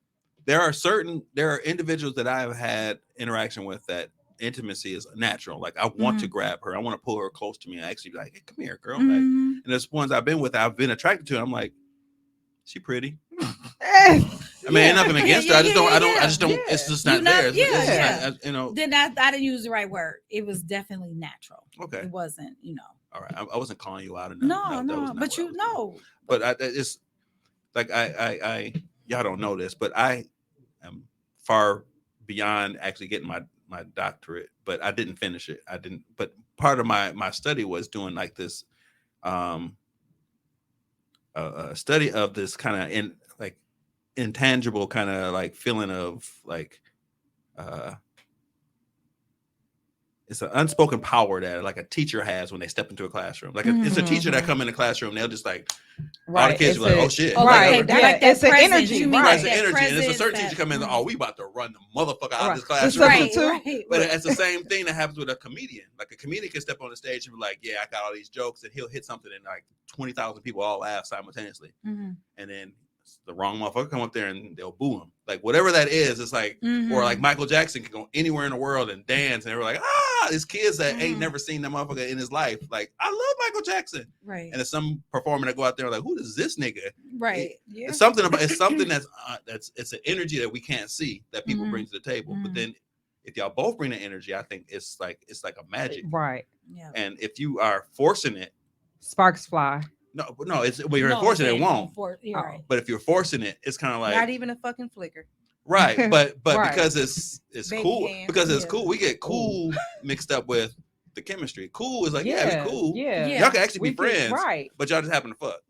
there are individuals that I've had interaction with that intimacy is natural. Like I want to grab her, I want to pull her close to me and actually be like, hey, come here, girl. Like, Mhm. and there's ones I've been attracted to. I'm like, she pretty. Eh, I mean, ain't nothing against her. I just don't. Yeah. I just don't. It's just not You know, there. It's just yeah. not, you know. Then I didn't use the right word. It was definitely natural. Okay. It wasn't, All right. I wasn't calling you out. Or No, that was no, not but what I you was doing. know. But it's like I y'all don't know this, but I am far beyond actually getting my doctorate, but I didn't finish it. I didn't. But part of my study was doing like this, a study of this kind of intangible kind of like feeling of like it's an unspoken power that like a teacher has when they step into a classroom. Like it's a teacher that come in the classroom, they'll just like all the kids it's are like, a- oh shit, Oh, Right, whatever. like that it's an presence. energy, You mean right. It's like an that energy, and it's a presence certain that- teacher come in. Oh, we about to run the motherfucker out of this The classroom. Right, substitute. right. But it's the same thing that happens with a comedian. Like a comedian can step on the stage and be like, "Yeah, I got all these jokes," and he'll hit something and like 20,000 people all laugh simultaneously, Mhm. and then the wrong motherfucker come up there and they'll boo him. Like whatever that is, it's like, or like Michael Jackson can go anywhere in the world and dance, and they're like, these kids that ain't never seen that motherfucker in his life. Like I love Michael Jackson, Right. and there's some performer that go out there like, who is this nigga? Right. Yeah. It's something that's it's an energy that we can't see that people Mhm. bring to the table. But Mhm. then if y'all both bring the energy, I think it's like a magic. Right. Yeah. And if you are forcing it, Sparks fly. no, it's when you're forcing it, it won't. You're Oh. right. But if you're forcing it, it's kind of like Not even a fucking flicker. right. But Right. because it's Baby cool, hands. because it's Yeah. cool, we get cool mixed up with the chemistry. Cool is like, yeah, we cool. Yeah. Yeah. Y'all can actually We be can- friends, right. but y'all just happen to fuck.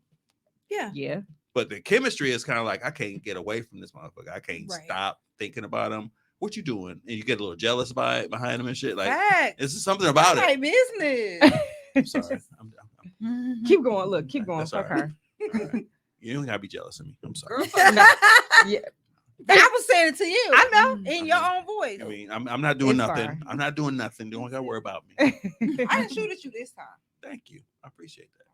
Yeah. Yeah. But the chemistry is kind of like, I can't get away from this motherfucker. I can't Right. stop thinking about him. What you doing? And you get a little jealous behind him and shit. Like, Fact. it's just something about My it. business. I'm sorry. Mhm. Keep going. Look, keep going. That's Fuck all right. her. You don't gotta be jealous of me. I'm sorry. No, yeah. I was saying it to you. I know. In your own voice. I mean, I'm not doing It's nothing. fine. I'm not doing nothing. You don't gotta worry about me. I didn't shoot at you this time. Thank you. I appreciate that.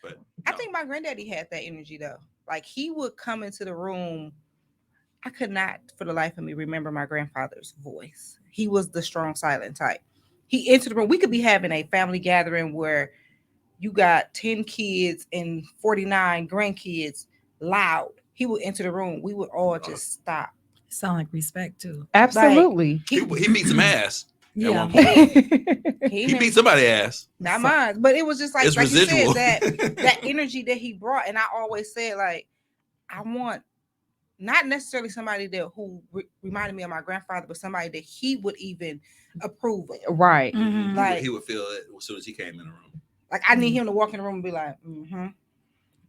But I no. think my granddaddy had that energy though. Like he would come into the room. I could not for the life of me remember my grandfather's voice. He was the strong, silent type. He entered the room. We could be having a family gathering where you got 10 kids and 49 grandkids loud. He would enter the room. We would all just stop. Sound like respect too. Absolutely. he beat some ass. At Yeah. one point. He He beat somebody's ass. not mine, but it was just like It's you residual. said, that energy that he brought. And I always said, like, I want not necessarily somebody that who reminded me of my grandfather, but somebody that he would even approve of. Right. Mhm. Like- he would feel it as soon as he came in the room. Like I need him to walk in the room and be like,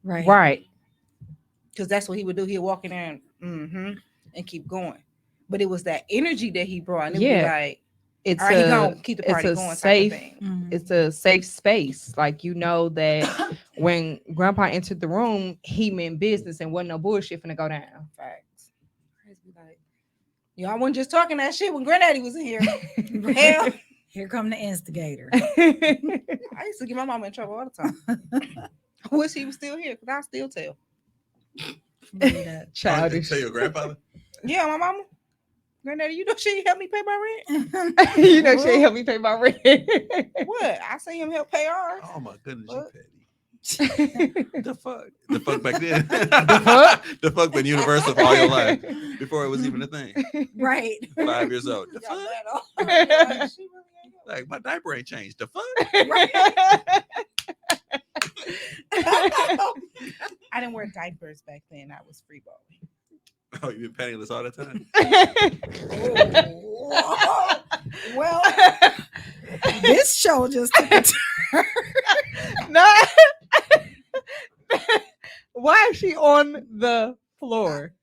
Right. Right. because that's what he would do. He'd walk in there and keep going. But it was that energy that he brought, and it would be like, It's all right, he a gonna keep the party a going. Type safe- of thing. Mhm. it's a safe space. Like you know that when grandpa entered the room, he meant business and wasn't no bullshit finna go down. Facts. Crazy, like, y'all wasn't just talking that shit when Granddaddy was in here. Hell, Here come the instigator. I used to get my mama in trouble all the time. I wish he was still here because I still tell. Believe that. Childish. Tell your grandfather. Yeah, my mama. Granddaddy, you know she helped me pay my rent. You know she helped me pay my rent. What? I seen him help pay ours. Oh my goodness, you What? petty. The fuck? The fuck back then? The fuck? The fuck been universal for all your life before it was even a thing. Right. 5 years old. The Y'all fuck? mad off. Like, she really ain't help. Like my diaper ain't changed. The fuck? I didn't wear diapers back then. I was free balling. Oh, you've been penniless all the time. Oh, well, this show just took a turn. No. Why is she on the floor?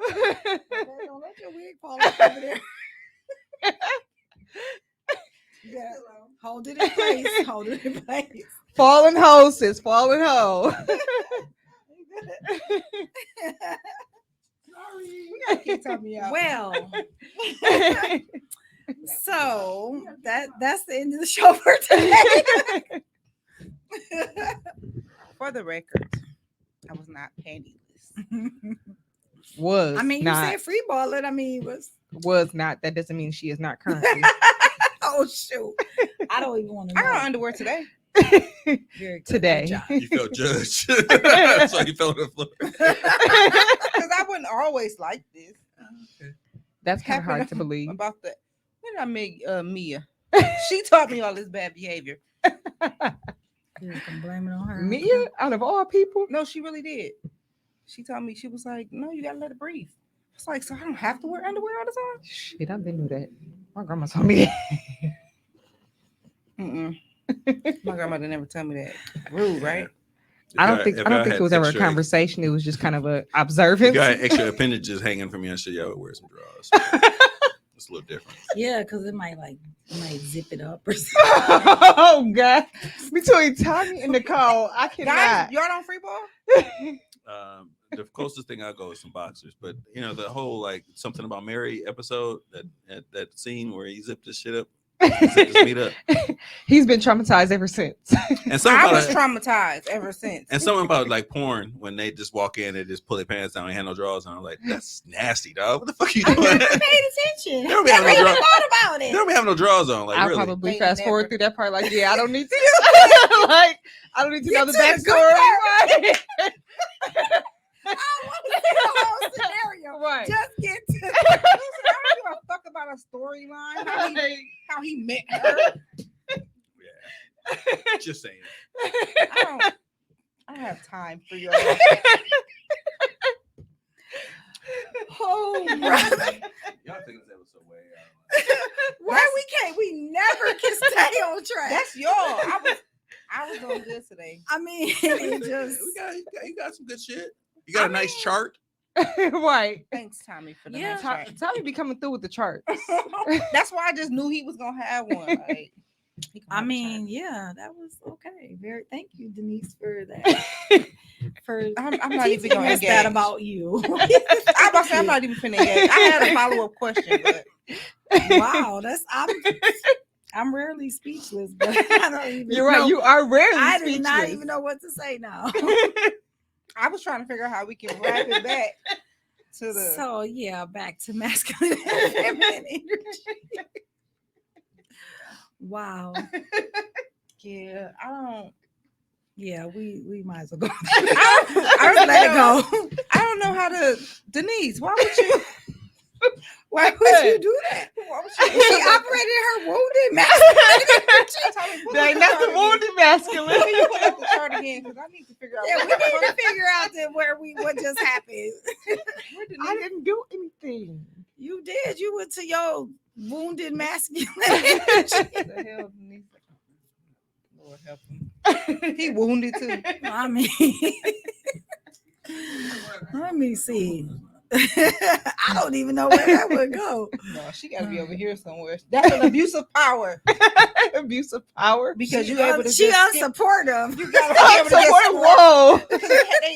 Don't let your wig fall off over there. Yeah, hold it in place. Hold it in place. Fallen hoe, sis. Fallen hoe. Can't tell me out. Well, so that's the end of the show for today. For the record, I was not penniless. Was I mean, you not, said free balling. I mean, was not. That doesn't mean she is not currently. oh shoot, I don't even want to I know. got underwear today. Very good. Today. Good job. You felt judged. So you fell on the floor. Because I wouldn't always like this. That's kind of hard to Happened believe. About that. When did I make Mia? She taught me all this bad behavior. You can blame it on her. Mia, out of all people, No, she really did. She told me, she was like, no, you gotta let it breathe. It's like, so I don't have to wear underwear all the time? shit, I've been through that. My grandma told me that. Mm-mm. My grandmother never told me that. Rude, right? I don't think it was ever a conversation. It was just kind of a observance. You got extra appendages hanging from your shit. Y'all would wear some drawers. It's a little different. Yeah, because it might zip it up or something. Oh God! Between Tommy and Nicole, I Guys, cannot. y'all don't free ball? The closest thing I go is some boxers, but you know the whole like something about Mary episode that scene where he zipped his shit up, zipped his meat up, He's been traumatized ever since. and something I about was traumatized ever since. and something about like porn when they just walk in and just pull their pants down and have no drawers on. I'm like, that's nasty, dog. What the fuck are you I doing? never They paid attention. don't be having I no never drawers. thought about it. Don't be having no drawers on. Like I'll really? probably They fast never- forward through that part. Like, yeah, I don't need to. Like, I don't need to know the Get to the good backstory. I want to see the whole scenario. Right. Just get to Listen, I don't give a fuck about a storyline. How he met her. Yeah. Just saying. I don't have time for your. oh brother. Y'all think this episode way Why we never can stay on track. That's y'all. I was doing good today. I mean, it just you got some good shit. You got a nice chart. Right. Thanks, Tommy, for the Yeah. nice track. Tommy be coming through with the charts. That's why I just knew he was gonna have one. Like, he gonna I have a mean, yeah, that was okay. Very thank you, Denise, for that. For I'm not even teaching gonna us that engage. about you. chart. I was about to say I'm not even finna engage. I had a follow-up question, but Wow, I'm rarely speechless, but I don't even You're right. know. You are rarely I do speechless. not even know what to say now. I was trying to figure out how we can wrap it back to the. So yeah, back to masculine and feminine energy. Wow. Yeah, I don't. Yeah, we might as well go. I I just let it go. I don't know how to. Denise, why would you? Why would you do that? Why would She you? operated her wounded masculine. Tommy, pull That up ain't the nothing chart wounded again. masculine. Can you pull up the chart again? Because I need to figure out. Yeah, we what need to figure out what just happened. Where Denise- I didn't do anything. You did. You went to your wounded masculine. the hell, Denise? Lord help him. He wounded too. I mean, let me see. I don't even know where that would go. No, she got to be over here somewhere. That's an abuse of power Abuse of power. because She you able to she just skip- unsupportive. You got to be able to get somewhere. Whoa.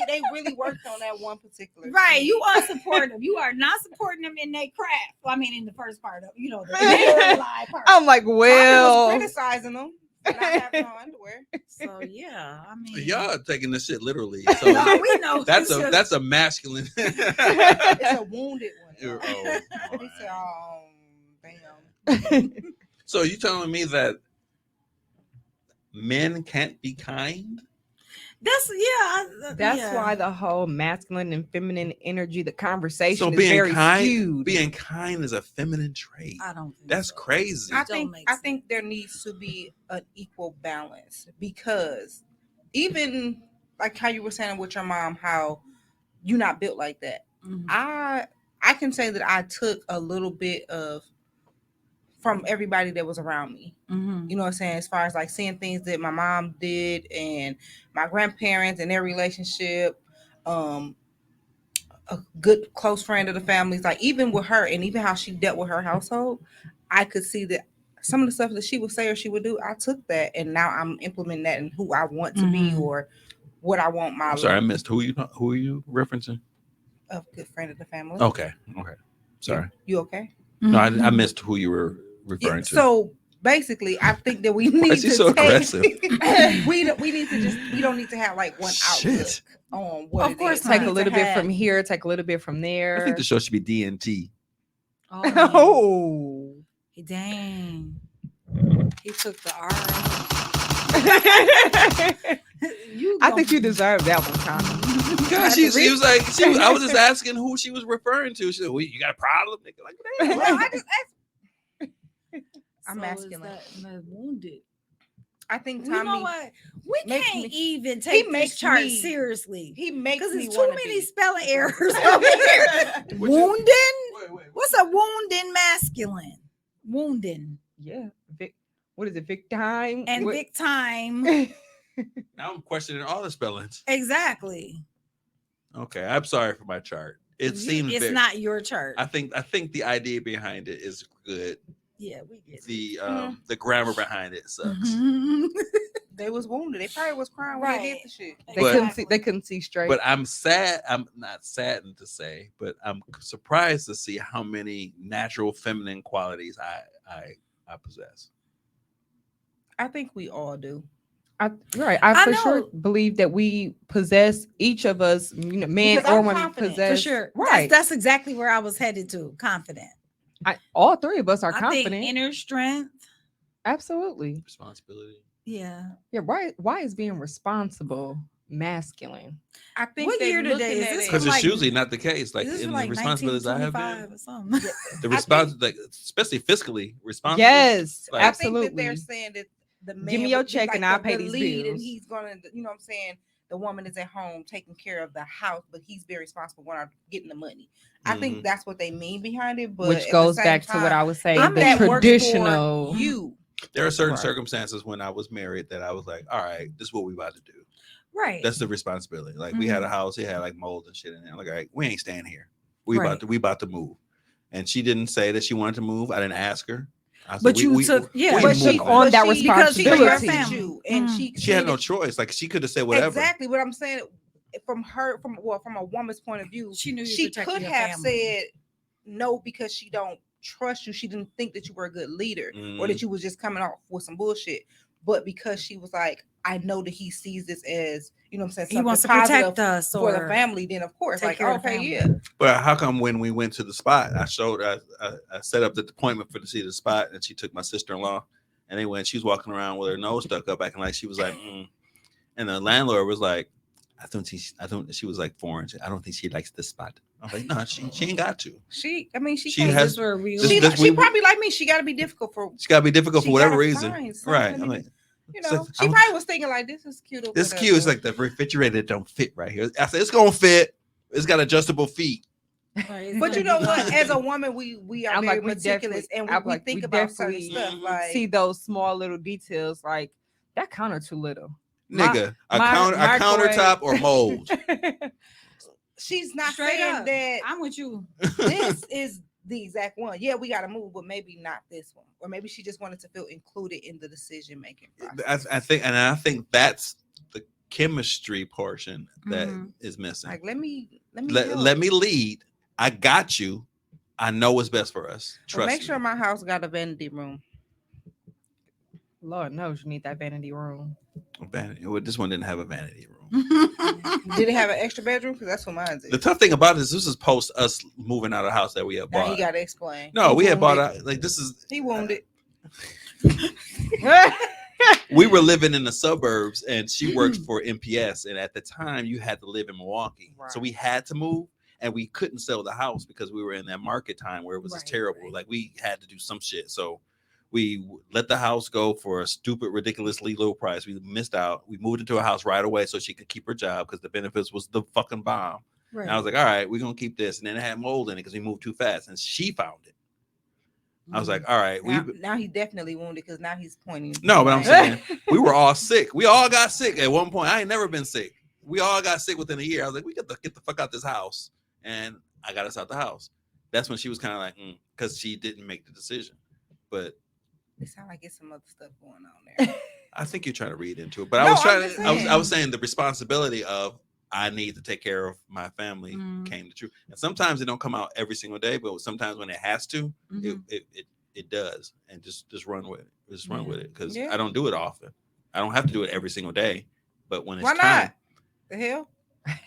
They really worked on that one particular. Right, scene. you unsupportive. You are not supporting them in their craft. Well, I mean, in the first part of the married life part. I'm like, I was well, criticizing them for not having on underwear. So yeah, I mean, Y'all taking this shit literally. So no, we know that's it's just- that's a masculine. It's a wounded one. You're- y'all. oh, He said, damn. So you telling me that men can't be kind? that's yeah. why the whole masculine and feminine energy, the conversation So is being very kind, skewed. being kind is a feminine trait. I don't. Think That's so. crazy. I Don't make I sense. think there needs to be an equal balance because even like how you were saying with your mom, how you not built like that. Mhm. I can say that I took a little bit of from everybody that was around me. Mhm. You know what I'm saying? As far as like seeing things that my mom did and my grandparents and their relationship, a good close friend of the family's, like even with her and even how she dealt with her household, I could see that some of the stuff that she would say or she would do, I took that and now I'm implementing that in who I want to be Mhm. or what I want my I'm sorry, I missed who are you referencing? a good friend of the family. Okay. Sorry. You okay? No, I Mhm. missed who you were referring to. So basically, I think that we need is he to so take, aggressive? we need to just we don't need to have like one outlook Shit. on what Of it course is. not. We Take a need to little bit have- from here, take a little bit from there. I think the show should be DNT. Oh, Oh. dang. He took the R. You I gonna- think you deserve that one, Tommy. Gosh, she was like, I was just asking who she was referring to. She said, well, you got a problem? Nigga? Like, what the hell? Well, I just asked. I'm So masculine. is that wounded? I think You know Tommy. what? We makes can't me- even take this makes chart me- seriously He makes because me there's too want many be. spelling errors over here. What you- Wounding? Wait. What's a wounding masculine? Wounding Yeah. What is it? Victime? and What- victime. Now I'm questioning all the spellings. Exactly. Okay, I'm sorry for my chart. It seems it's not your chart. I think the idea behind it is good. Yeah, we get it. The grammar behind it sucks. Mhm. They was wounded. They probably was crying when they did Right. the shit. They But- couldn't see. They couldn't see straight. But I'm sad. I'm not saddened to say, but I'm surprised to see how many natural feminine qualities I possess. I think we all do. I I for sure know. believe that we possess, each of us, man Because or I'm woman, confident. possess. For sure. Right. That's exactly where I was headed to. Confident. All three of us are I confident. think inner strength. Absolutely. Responsibility. Yeah. Yeah. Why is being responsible masculine? I think What they're year today? looking Is at this it- Because from it's like- usually not the case. Like Is this in from the like responsibilities I have been, 1925 or something? the I response, like especially fiscally responsible. Yes, Like- I absolutely. think that they're saying that the man Give me your would be check like and I'll the pay these lead, and bills. he's gonna, you know what I'm saying? The woman is at home taking care of the house, but he's very responsible when I'm getting the money. I think that's what they mean behind it. But at Which the goes same back to what time, I was saying, I'm the that works for traditional. you. There are certain Right. circumstances when I was married that I was like, all right, this is what we about to do. Right. That's the responsibility. Like we had a house, it had like mold and shit in there. Like, all right, we ain't staying here. We Right. about to move. And she didn't say that she wanted to move. I didn't ask her. I said, But you took- yeah. we But she moving. on that because she responsibility. trusted Family. you, and Mhm. She had no choice. Like she could have said whatever. Exactly what I'm saying. From a woman's point of view, She knew you she protected could your have family. said no because she don't trust you. She didn't think that you were a good leader or that you was just coming off with some bullshit. But because she was like, I know that he sees this as, you know what I'm saying, He wants to protect us for the or family, then of course, take like, care of the okay, family. yeah. But how come when we went to the spot, I set up the appointment for to see the spot, and she took my sister-in-law, and they went. She was walking around with her nose stuck up, acting like she was like, and the landlord was like, I don't. She was like foreign. I don't think she likes this spot. I was like, no, she ain't got to. She She can't has- just- Were real. This- she, this- she we- probably like me. She got to be difficult for, She got to be difficult She for whatever gotta reason, find something right? to I'm be- like, you It's know, like, she I'm- probably was thinking like, this is cute. Or this whatever. cute. It's like the refrigerator don't fit right here. I said it's gonna fit. It's got adjustable feet. But you know what? As a woman, we are I'm very like, we meticulous, definitely- and I'm we like, think we about certain definitely stuff. Like, See those small little details, like that counter too little. My- Nigga, a my countertop or mold. she's not Straight saying up. that I'm with you. this is the exact one. Yeah, we got to move, but maybe not this one, or maybe she just wanted to feel included in the decision making process. I think that's the chemistry portion that is missing. Like, let me Let me lead. I got you. I know what's best for us. But Trust make me. sure my house got a vanity room. Lord knows you need that vanity room. Vanity. Well, this one didn't have a vanity room. Did it have an extra bedroom? Because that's what mine The is. tough thing about this is post us moving out of the house that we had Now bought. he got to explain. No, He we had bought wounded. out like this is He wounded. we were living in the suburbs and she worked for MPS, and at the time you had to live in Milwaukee. So Right. we had to move and we couldn't sell the house because we were in that market time where it was just Right, terrible. right. Like we had to do some shit. So We let the house go for a stupid, ridiculously low price. We missed out. We moved into a house right away so she could keep her job because the benefits was the fucking bomb. Right. And I was like, all right, we're gonna keep this. And then it had mold in it because we moved too fast. And she found it. I was like, all right, Now he's definitely wounded because now he's pointing. no, but I'm saying we were all sick. We all got sick at one point. I ain't never been sick. We all got sick within a year. I was like, we get the fuck out this house. And I got us out the house. That's when she was kind of like, because she didn't make the decision. But it sounds like it's some other stuff going on there. I think you're trying to read into it. But No, I was I'm trying just to, I was saying the responsibility of I need to take care of my family came to true. And sometimes it don't come out every single day, but sometimes when it has to, it does. And just run with it. Just run with it. Because I don't do it often. I don't have to do it every single day. But when it's Why time, not? The hell?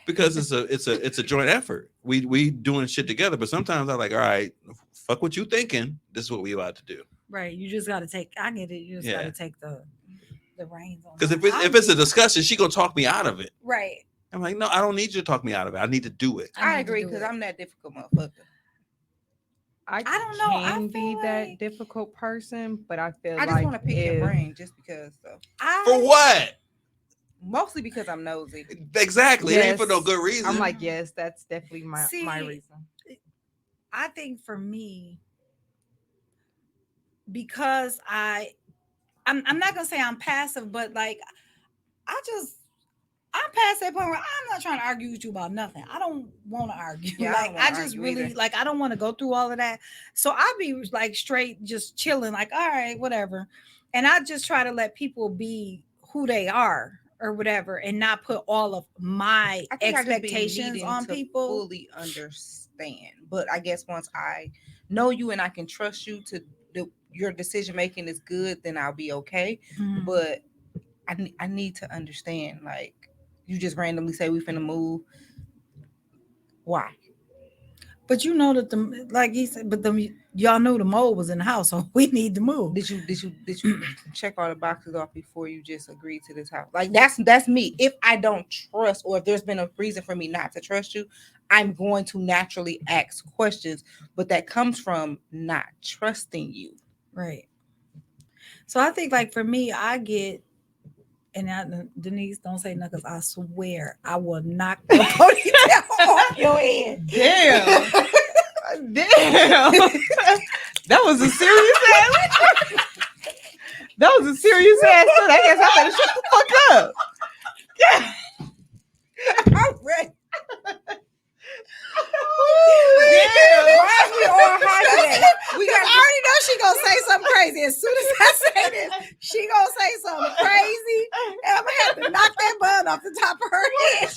because it's a joint effort. We doing shit together, but sometimes I'm like, all right, fuck what you thinking. This is what we about to do. Right. You just got to take. I get it. You just got to take the reins on. Because if it's a discussion, she gonna talk me out of it. Right. I'm like, no, I don't need you to talk me out of it. I need to do it. I agree because I'm that difficult motherfucker. I don't know. I can be feel that like- difficult person, but I feel I like just want to pick your if- brain just because, though. For what? Mostly because I'm nosy. Exactly. It ain't for no Yes. good reason. I'm like, yes, that's definitely my See, reason. I think for me, because I'm not gonna say I'm passive, but like I'm past that point where I'm not trying to argue with you about nothing. I don't want to argue. Yeah, I like don't wanna I just argue really either. like I don't want to go through all of that. So I'll be like straight, just chilling, like all right, whatever. And I just try to let people be who they are or whatever, and not put all of my I think I just be expectations needing on to people. fully understand. But I guess once I know you and I can trust you to your decision making is good, then I'll be okay. Mhm. But I need to understand. Like you just randomly say we finna move. Why? But you know that like he said, but y'all knew the mold was in the house, so we need to move. Did you check all the boxes off before you just agreed to this house? Like that's me. If I don't trust, or if there's been a reason for me not to trust you, I'm going to naturally ask questions. But that comes from not trusting you. Right. So I think like for me, I get, and Denise, don't say nothing, because I swear I will knock the ponytail off your head. Damn. Damn. That was a serious ass. That was a serious ass. Thing. I guess I better shut the fuck up. Yeah. I'm ready. Why is we all high today? We I got already know she gonna say something crazy. As soon as I say this, she gonna say something crazy, and I'm gonna have to knock that bun off the top of her head.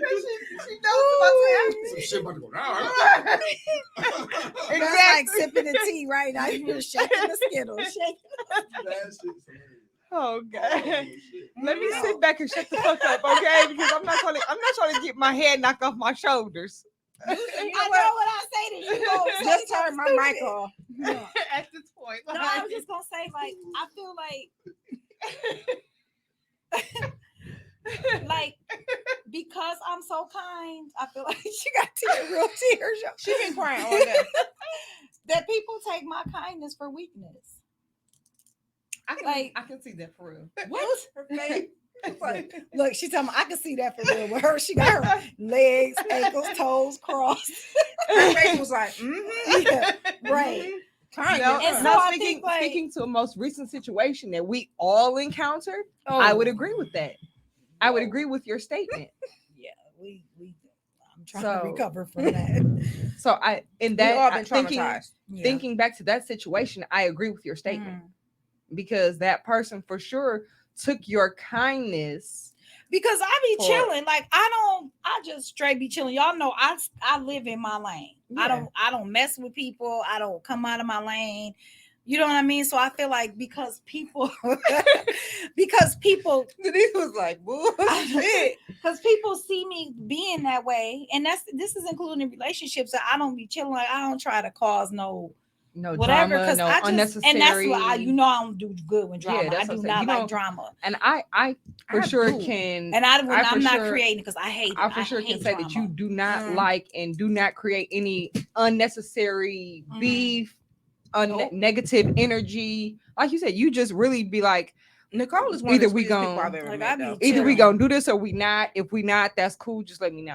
She knows about Some shit about to go down. That's like sipping the tea right now. You're shaking the Skittles. Shaking. Oh God. Let me sit back and shut the fuck up, okay? Because I'm not trying to get my head knocked off my shoulders. You know I know what? what I say to you. Gonna say Just turn something my mic stupid. off. At this point. No, I was just gonna say, like, I feel like because I'm so kind, I feel like she got real tears. Y'all. She been crying all day. That people take my kindness for weakness. I can see that for real. What? Her face. Like, look, she telling me I can see that for real. With her, she got her legs, ankles, toes crossed. Her face was like, Yeah, right. Kind No, And so no, I speaking, think, like- speaking to a most recent situation that we all encountered, I would agree with that. I would agree with your statement. Yeah, we I'm trying So- to recover from that. So in we that all been thinking traumatized. thinking back to that situation, I agree with your statement Mm. because that person for sure took your kindness. Because I be For- chilling, like I just straight be chilling. Y'all know I live in my lane. Yeah. I don't mess with people. I don't come out of my lane. You know what I mean? So I feel like because people Denise was like, bullshit. because people see me being that way, and this is including relationships that I don't be chilling. Like I don't try to cause no No whatever. drama, Because no I just unnecessary. and that's why I don't do good with drama. that's I what do I'm saying. not You like don't- drama, And I for I sure do. can. and I for I'm not sure- creating because I hate it. I for sure can hate say that you drama. do not Mm. like and do not create any unnecessary Mm. beef, Nope. negative energy. Like you said, you just really be like, Nicole is one Either of the we sweetest people gon- I've ever Like, met. I be though. either we Chilling. gonna do this or we not. If we not, that's cool. Just let me know.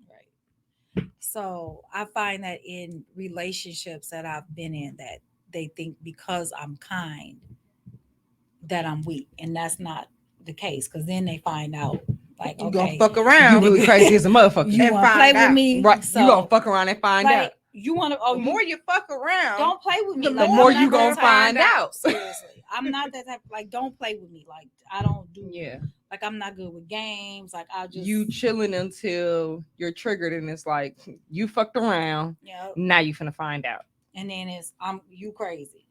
Right. So I find that in relationships that I've been in, that they think because I'm kind that I'm weak, and that's not the case. Because then they find out, like, You okay, gonna fuck You around. really crazy as a motherfucker. you and want to find play with out. me, Right? So, you gonna fuck around and find out. like, you want to? Oh, The you more you fuck around, don't play with me. the Like, more I'm not you that gonna type- find out. Seriously, I'm not that type. Like, don't play with me. Like, I don't do. Yeah, Like, I'm not good with games. Like, I just you chilling until you're triggered, and it's like you fucked around. Yeah. Now you finna find out. And then it's you crazy.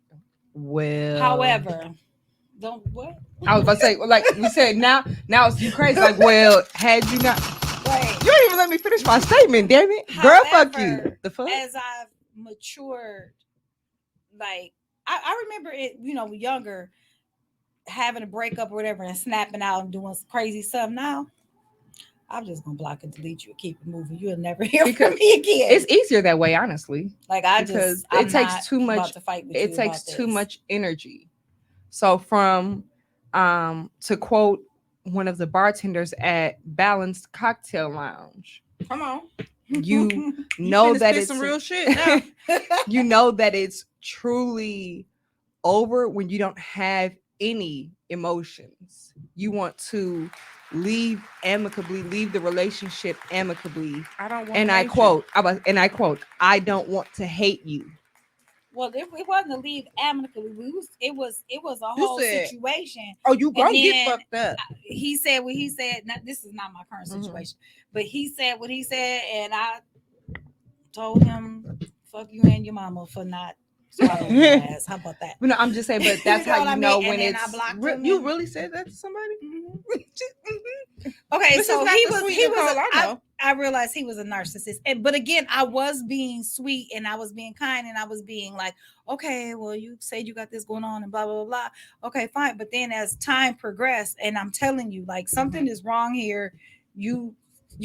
Well, However, don't what? I was about to say, like we said, now it's you crazy. Like, well, had you not, Wait. you don't even let me finish my statement, damn it, girl, fuck you. However, The fuck? As I've matured, like I remember it, younger, having a breakup or whatever and snapping out and doing crazy stuff. Now I'm just gonna block and delete you and keep it moving. You'll never hear Because from me again. It's easier that way, honestly. Like because I'm it takes not too much- about to fight with It you takes about too this. much energy. So from to quote one of the bartenders at Balanced Cocktail Lounge, come on. you know finna that spit it's some real shit now. you know that it's truly over when you don't have any emotions. You want to leave amicably, leave the relationship amicably. I don't want. And I quote, I don't want to hate you. Well, it wasn't to leave amicably. It was a whole said- situation. Oh, you gonna And get then- fucked up. He said what he said. Now, this is not my current Mhm. situation, but he said what he said, and I told him, "Fuck you and your mama for not swallowing your ass." How about that? But no, I'm just saying, but that's You know how what I you know mean? when And then I it's blocked him You and- really said that to somebody? Mhm. Mhm. Okay, This so is not he the was. sweet He Nicole was. I know. I realized he was a narcissist, but again, I was being sweet and I was being kind and I was being like, okay, well, you said you got this going on and blah blah blah blah. Okay, fine. But then as time progressed, and I'm telling you, like something is wrong here. You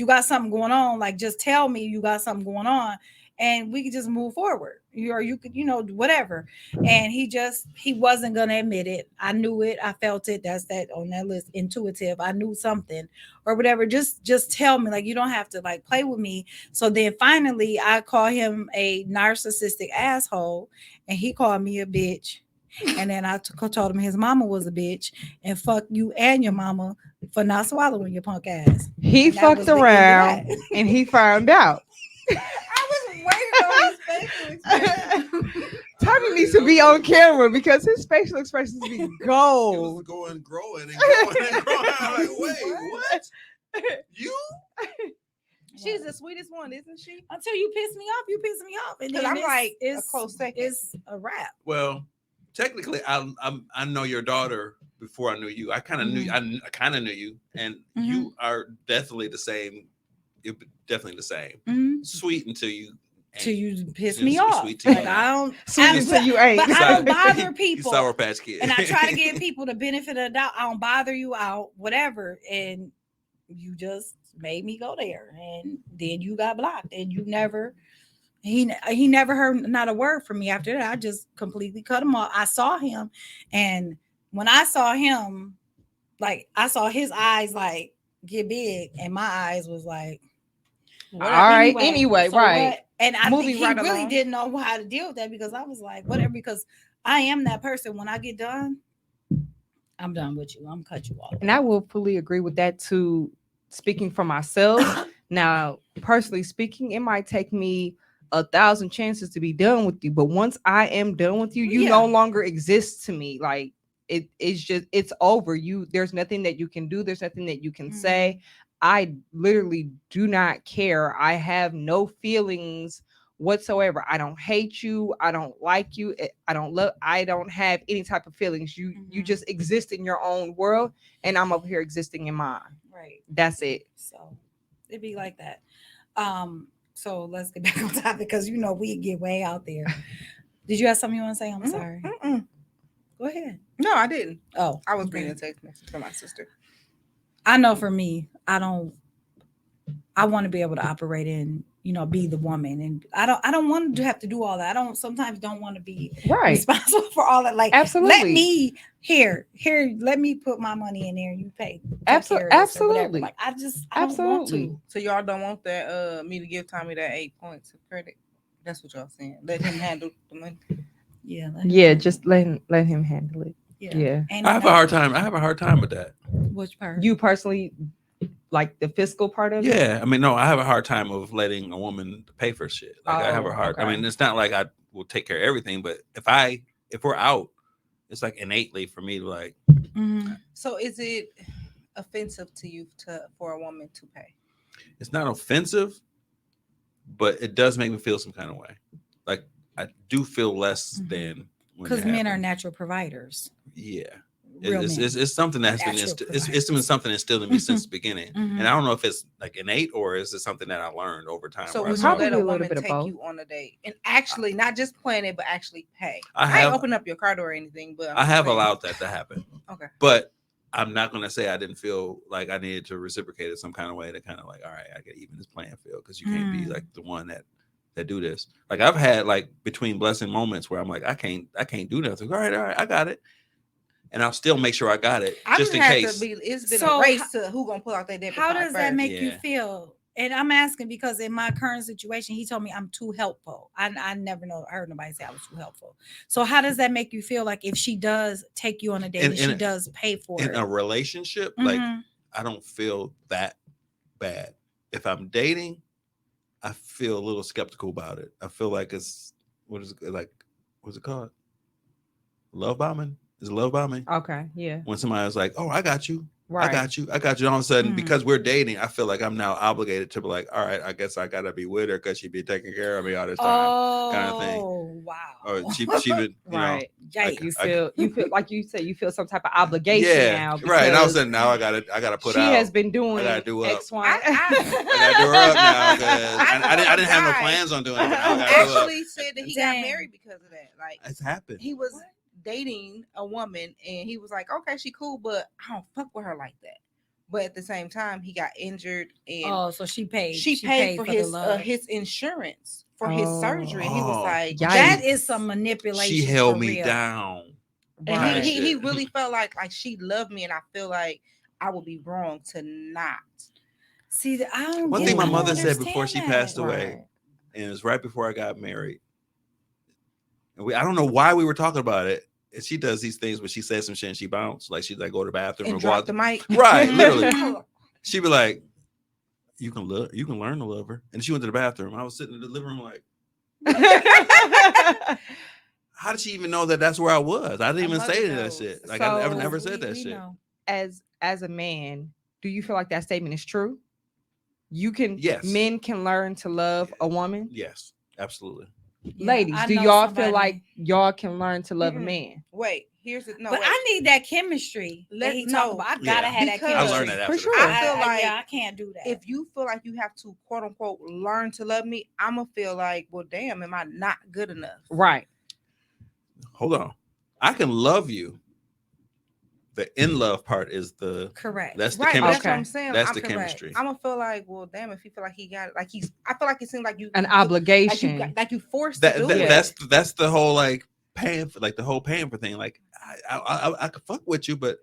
got something going on. Like just tell me you got something going on, and we could just move forward. You could whatever. And he wasn't gonna admit it. I knew it. I felt it. That's that on that list. Intuitive. I knew something or whatever. Just tell me. Like you don't have to like play with me. So then finally I call him a narcissistic asshole, and he called me a bitch. And then I told him his mama was a bitch, and fuck you and your mama for not swallowing your punk ass. he And that was fucked the end of around that. and he found out. I was waiting on his facial expression. Tommy needs to be on camera because his facial expressions be It was gold. going, growing, and growing, and growing. I'm like, wait, what? You? She's the sweetest one, isn't she? Until you piss me off, you piss me off, and 'Cause then I'm it's, like a it's close second. It's a wrap. Well, technically, I know your daughter before I knew you. I kind of knew I kind of knew you, and you are definitely the same. You're definitely the same. Sweet until you. Till you piss You're me sweet off. till you Like ain't. I don't. Sweet I- until you ain't. But I don't bother You people. Sour Patch Kid. And I try to give people the benefit of the doubt. I don't bother you out, whatever. And you just made me go there, and then you got blocked, and you never. He never heard not a word from me after that. I just completely cut him off. I saw him, and when I saw him, like I saw his eyes like get big, and my eyes was like, All right. Anyway, so right. what? And I Moving think he right really along. didn't know how to deal with that because I was like, whatever, because I am that person. When I get done, I'm done with you. I'm cut you off. And I will fully agree with that too. Speaking for myself, now personally speaking, it might take me 1,000 chances to be done with you, but once I am done with you, you no longer exist to me. Like it's over. There's nothing that you can do. There's nothing that you can say. I literally do not care. I have no feelings whatsoever. I don't hate you. I don't like you. I don't have any type of feelings. You just exist in your own world, and I'm over here existing in mine. Right. That's it. So it'd be like that. So let's get back on topic because we get way out there. Did you have something you want to say? I'm Mm, sorry. mm-mm. Go ahead. No, I didn't. Oh, I was okay. reading a text message from my sister. I know for me, I want to be able to operate in, be the woman. And I don't want to have to do all that. Sometimes don't want to be Right. responsible for all that. Like, Absolutely. let me let me put my money in there and you pay. Take care of this or whatever. Absolutely. Like, I don't want Absolutely. to. So y'all don't want that me to give Tommy that 8 points of credit. That's what y'all saying. Let him handle the money. Yeah. Yeah, just let him handle it. Yeah. Ain't I no have a hard time. I have a hard time with that. Which part? You personally like the fiscal part of it? Yeah, I mean, no, I have a hard time of letting a woman pay for shit. Like I have a Oh, hard. I okay. mean, it's not like I will take care of everything, but if we're out, it's like innately for me to like. Mhm. So is it offensive to you for a woman to pay? It's not offensive, but it does make me feel some kind of way. Like I do feel less Mhm. than when Because it men are happens. natural providers. Yeah. Real men. It's something that's been Natural it's been providers. something instilled in me since the beginning, Mhm. and I don't know if it's like innate or is it something that I learned over time. So where I would you saw- Probably let a a little woman bit of take both. you on a date and actually not just plan it, but actually pay? I I ain't have open up your car door or anything, but I'm I have saying. allowed that to happen, Okay. but I'm not gonna say I didn't feel like I needed to reciprocate it some kind of way to kind of like, all right, I get even this playing field because you can't be like the one that do this. Like I've had like between blessing moments where I'm like, I can't do nothing. All right, I got it. And I'll still make sure I got it I just just in had case. to be. It's been So a race to who gonna pull out their debit How card does that first. make you Yeah. feel? And I'm asking because in my current situation, he told me I'm too helpful. I never heard nobody say I was too helpful. So how does that make you feel? Like if she does take you on a date and she does pay for In it a relationship, like Mhm. I don't feel that bad. If I'm dating, I feel a little skeptical about it. I feel like it's what's it called? Love bombing? Is it love bombing? Okay, yeah. When somebody's like, "Oh, I got you. I Right. got you. I got you." All of a sudden, Mm. because we're dating, I feel like I'm now obligated to be like, "All right, I guess I gotta be with her because she be taking care of me all this time." kinda thing. Oh wow. Or she would, you Right. Yikes. You I- feel like you said you feel some type of obligation yeah, now. right. And all of a because sudden, now I gotta put she out. has been doing gotta do up. X, Y. I I gotta do her up now because I didn't have no Guy plans on doing it. But now I gotta do up. actually said that he got Dang. married because of that. Like It's happened. he was dating a woman and he was like, okay, she cool, but I don't fuck with her like that. But at the same time, he got injured and Oh, so she paid. she paid for the his love. his insurance for his surgery. And he was Oh. like, Yikes. That is some manipulation. She held for me real. down. and Right. he Shit. really felt like she loved me, and I feel like I would be wrong to not. See, I don't. One get thing it. my I don't mother said before understand she passed that. away, Right. and it was right before I got married. And I don't know why we were talking about it. And she does these things where she says some shit and she bounced. Like she'd like go to the bathroom And or drop go the mic. Right, literally. Mhm. She'd be like, you can learn to love her. And she went to the bathroom. I was sitting in the living room like, how did she even know that that's where I was? I didn't A even mother say that knows. shit. Like I So never said that We shit. know. as a man, do you feel like that statement is true? Yes. Men can learn to love a woman. Yes, absolutely. Yeah, Ladies, I do know y'all somebody- feel like y'all can learn to love a Mm-mm. man? Wait, here's the no. But wait. I need that chemistry. Let- That he no. talk about. I gotta Yeah. have that Because- chemistry. I learned that For after sure. the I fact. feel like yeah, I can't do that. if you feel like you have to quote unquote learn to love me, I'ma feel like, well, damn, am I not good enough? Right. Hold on. I can love you. The in love part is the correct. that's the Right, chemistry. that's what I'm saying. That's I'm the correct. chemistry. I'm gonna feel like, well, damn, if he feel like he got it, like he's. I feel like it seems like you An you feel obligation. like you forced That, to do that- it. that's the whole like paying for like the whole paying for thing. Like I could fuck with you, but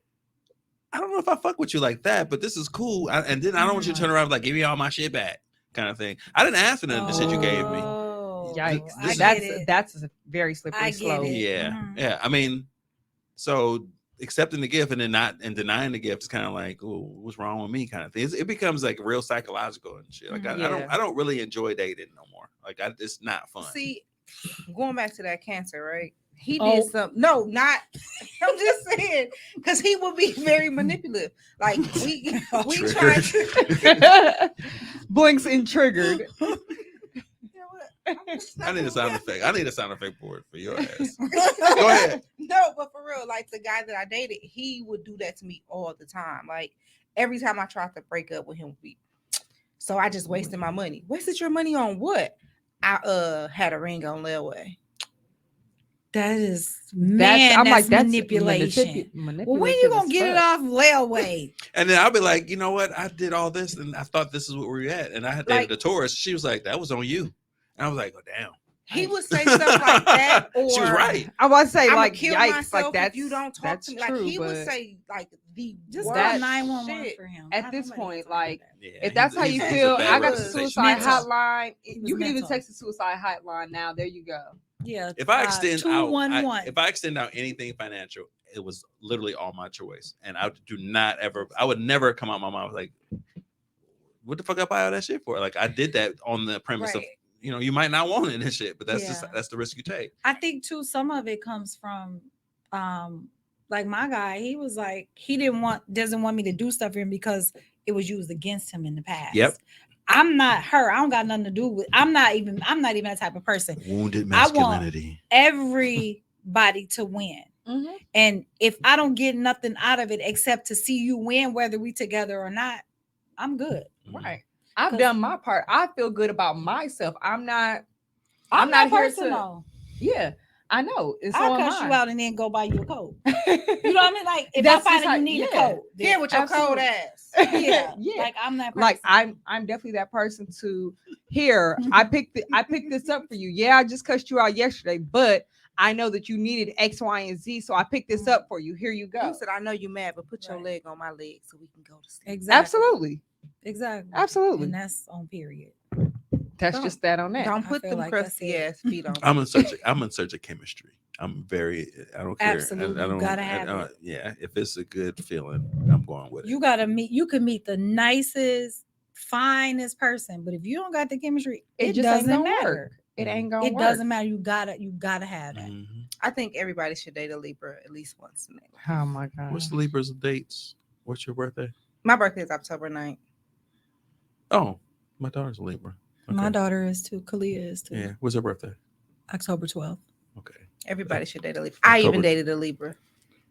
I don't know if I fuck with you like that. But this is cool. And then I don't want you to turn around and like give me all my shit back, kind of thing. I didn't ask for none of the shit you gave me. Oh, Yikes. I This- get it. That's a very slippery I get slope. it. Yeah, Mhm. yeah. I mean, so accepting the gift and then not and denying the gift is kind of like, oh, what's wrong with me, kind of thing. It becomes like real psychological and shit. Like Yeah. I don't really enjoy dating no more. Like it's not fun. See, going back to that cancer, right? He Oh. did some. No, not. I'm just saying because he would be very manipulative. Like we tried to. Blinks and triggered. You know what? I'm just I need a not sound gonna- effect. I need a sound effect for it for your ass. Go ahead. No, but for real, like the guy that I dated, he would do that to me all the time. Like every time I tried to break up with him, so I just wasted my money. Wasted your money on what? I had a ring on layaway. That is man. I'm That's like, that's manipulation. Well, when you manipulative gonna as get it fuck. off layaway? And then I'll be like, you know what? I did all this, and I thought this is what we're at. And I had Like- dated a tourist. She was like, "That was on you," and I was like, "Oh damn." He would say stuff like that, or She was right. I was to say I'ma like kill yikes, myself like that's if you don't talk that's to me. true, Like he would but say like the Just worst call that 911 shit. for him. at this point, like Yeah, if that's how you he's a feel, bad I got the representation. suicide Mental. hotline. was You can even mental. text the suicide hotline now. There you go. Yeah. If I extend out, 211. if I extend out anything financial, it was literally all my choice, and I do not ever. I would never come out my mouth like, "What the fuck I buy all that shit for?" Like I did that on the premise of, Right. you know, you might not want it and shit, but that's just Yeah. that's the risk you take. I think too, some of it comes from like my guy, he was like, he doesn't want me to do stuff for him because it was used against him in the past. Yep. I'm not her. I don't got nothing to do with I'm not even that type of person. Wounded I want- masculinity. Everybody to win. Mm-hmm. And if I don't get nothing out of it except to see you win, whether we together or not, I'm good. Right. I've 'Cause- done my part. I feel good about myself. I'm not I'm not not here to- personal. Yeah, I know. It's I'll so cuss am you I. out and then go buy you a coat. You know what I mean? Like if That's I find just that you how- need a yeah. coat, then- Here with your cold Absolutely. ass. yeah, Yeah. Like I'm that person. Like I'm definitely that person to here. I picked this up for you. Yeah, I just cussed you out yesterday, but I know that you needed X, Y, and Z, so I picked this up for you. Here you go. You said, I know you mad, but put your Right. leg on my leg so we can go to sleep. exactly, Absolutely, exactly, absolutely. and that's on period. That's Don't- just that on that. Don't I put feel them like crusty that's ass feet on. I'm in search of chemistry. I'm very. I don't care. Absolutely, I you don't. gotta have it. Yeah, if it's a good feeling, I'm going with it. You gotta meet. You can meet the nicest, finest person, but if you don't got the chemistry, it It just ain't doesn't gonna work. matter. It ain't gonna It work. doesn't matter. You gotta have that. Mhm. I think everybody should date a Libra at least once in their life. Oh my god. What's the Libra's dates? What's your birthday? My birthday is October 9th. Oh, my daughter's a Libra. My Okay. daughter is too. Kalia is too. Yeah. What's her birthday? October 12th. Okay. Everybody should date a Libra. I even October. dated a Libra.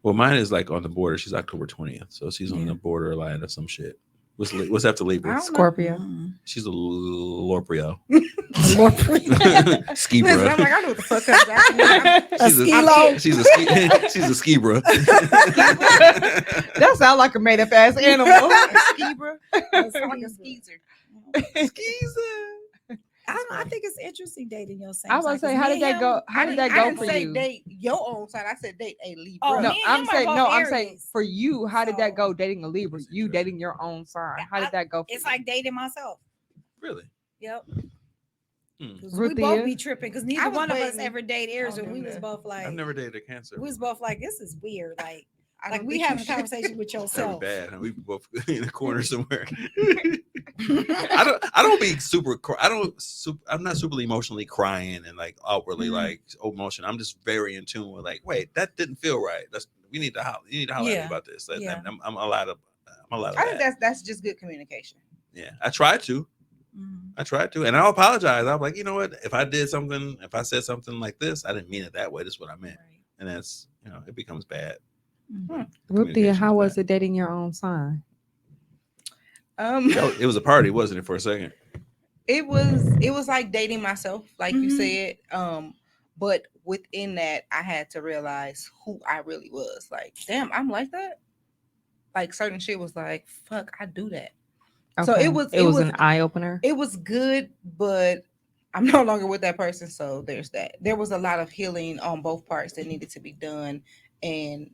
Well, mine is like on the border. She's October 20th, so she's on Yeah. the borderline of some shit. What's after I Libra? don't know. Scorpio. Mm. She's a Lorprio. Lord, Ski Listen, bra. I'm like, I know what the fuck comes after me. I'm- She's skilo. she's a ski she's a ski bra. That sounds like a made up ass animal. Skibra. Sound like a skeezer. I don't know. I think it's interesting dating your same. I was gonna sign, say, 'cause how me did that and go? him- How did I that go didn't for say you? date your own sign. I said date a Libra. Oh, No, me and I'm him are saying both no. I'm saying Aries. for you, how did that So- go? Dating a Libra, That's you interesting. dating your own sign. How I- did that go? For It's you? like dating myself. Really? Yep. Hmm. 'Cause we Ruthia? both be tripping because I neither was one of us waiting. ever dated Aries, I and we don't was know. both like, I've never dated a Cancer. we was both like, this is weird. Like I like don't we think you having a should. conversation with Very yourself. bad. We both in a corner somewhere. I don't be super. I'm not super emotionally crying and like outwardly Mhm. like emotion. I'm just very in tune with like, wait, that didn't feel right. We need to holler. You need to holler at Yeah. me about this. Yeah. I'm a lot of. I think that's just good communication. Yeah, I tried to. Mhm. And I'll apologize. I'm like, you know what? If I said something like this, I didn't mean it that way. This is what I meant, Right. and that's it becomes bad. Mhm. Ruthia, how communication was is it dating your own sign? It was a party, wasn't it? For a second. It was like dating myself, like you Mhm. said. But within that, I had to realize who I really was. Like, damn, I'm like that. Like certain shit was like, fuck, I do that. So it was an eye opener. It was good, but I'm no longer with that person. So there's that. There was a lot of healing on both parts that needed to be done, and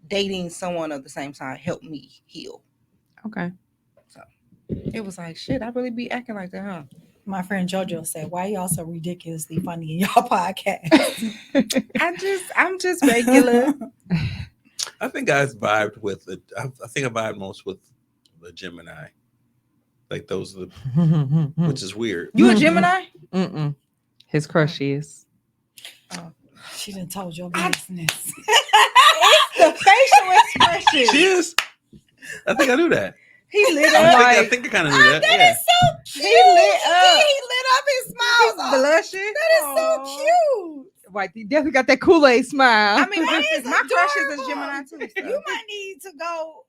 dating someone of the same sign helped me heal. Okay. It was like, shit, I really be acting like that, huh? My friend JoJo said, "Why y'all so ridiculously funny in y'all podcast?" I'm just regular. I think I vibed with it. I think I vibed most with the Gemini. Like those are the, which is weird. You a Gemini? Mm-mm. His crush is. She done told your I- business. The facial expression. She is. I think I knew that. He lit I up. think, I think I kind of knew that. That Yeah. is so cute. He lit up. He lit up. His He's smiles. blushing. That is so cute. Right, you definitely got that Kool-Aid smile. I mean, That is my crush is a adorable. Gemini too. so. You might need to go.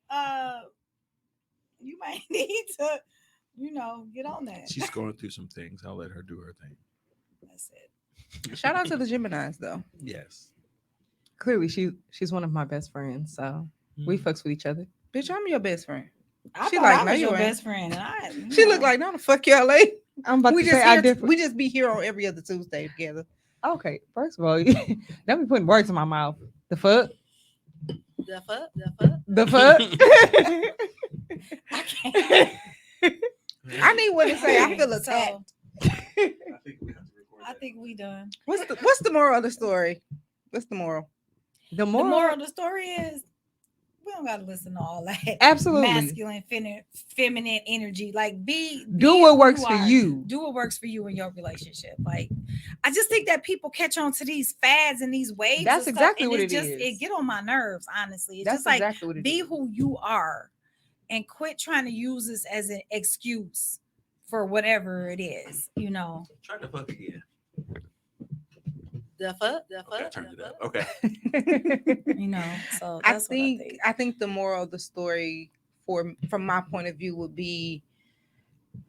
You might need to, get on that. She's going through some things. I'll let her do her thing. That's it. Shout out to the Geminis though. Yes. clearly she's one of my best friends, so we fucks with each other. Bitch, I'm your best friend. I She thought like, I no, was you your ain't. best friend. And She look like, no, the fuck y'all ain't. I'm about We to just say I here, differ. we just be here on every other Tuesday together. Okay, first of all, don't be putting words in my mouth. The fuck? The fuck? I can't. I need one to say I feel So, attacked. I think we done. What's the moral of the story? What's the moral? The The moral, moral of the story is we don't gotta listen to all that absolutely. masculine, feminine energy. Like Do be what who works for are. you. Do what works for you in your relationship. Like I just think that people catch on to these fads and these waves. That's and exactly stuff, what and it just is. it get on my nerves, honestly. It's That's just like exactly what it be is. who you are and quit trying to use this as an excuse for whatever it is, you know. Try to fuck again. The fuck? Okay, I turned it up. Okay. You know, so I that's think the moral of the story from my point of view would be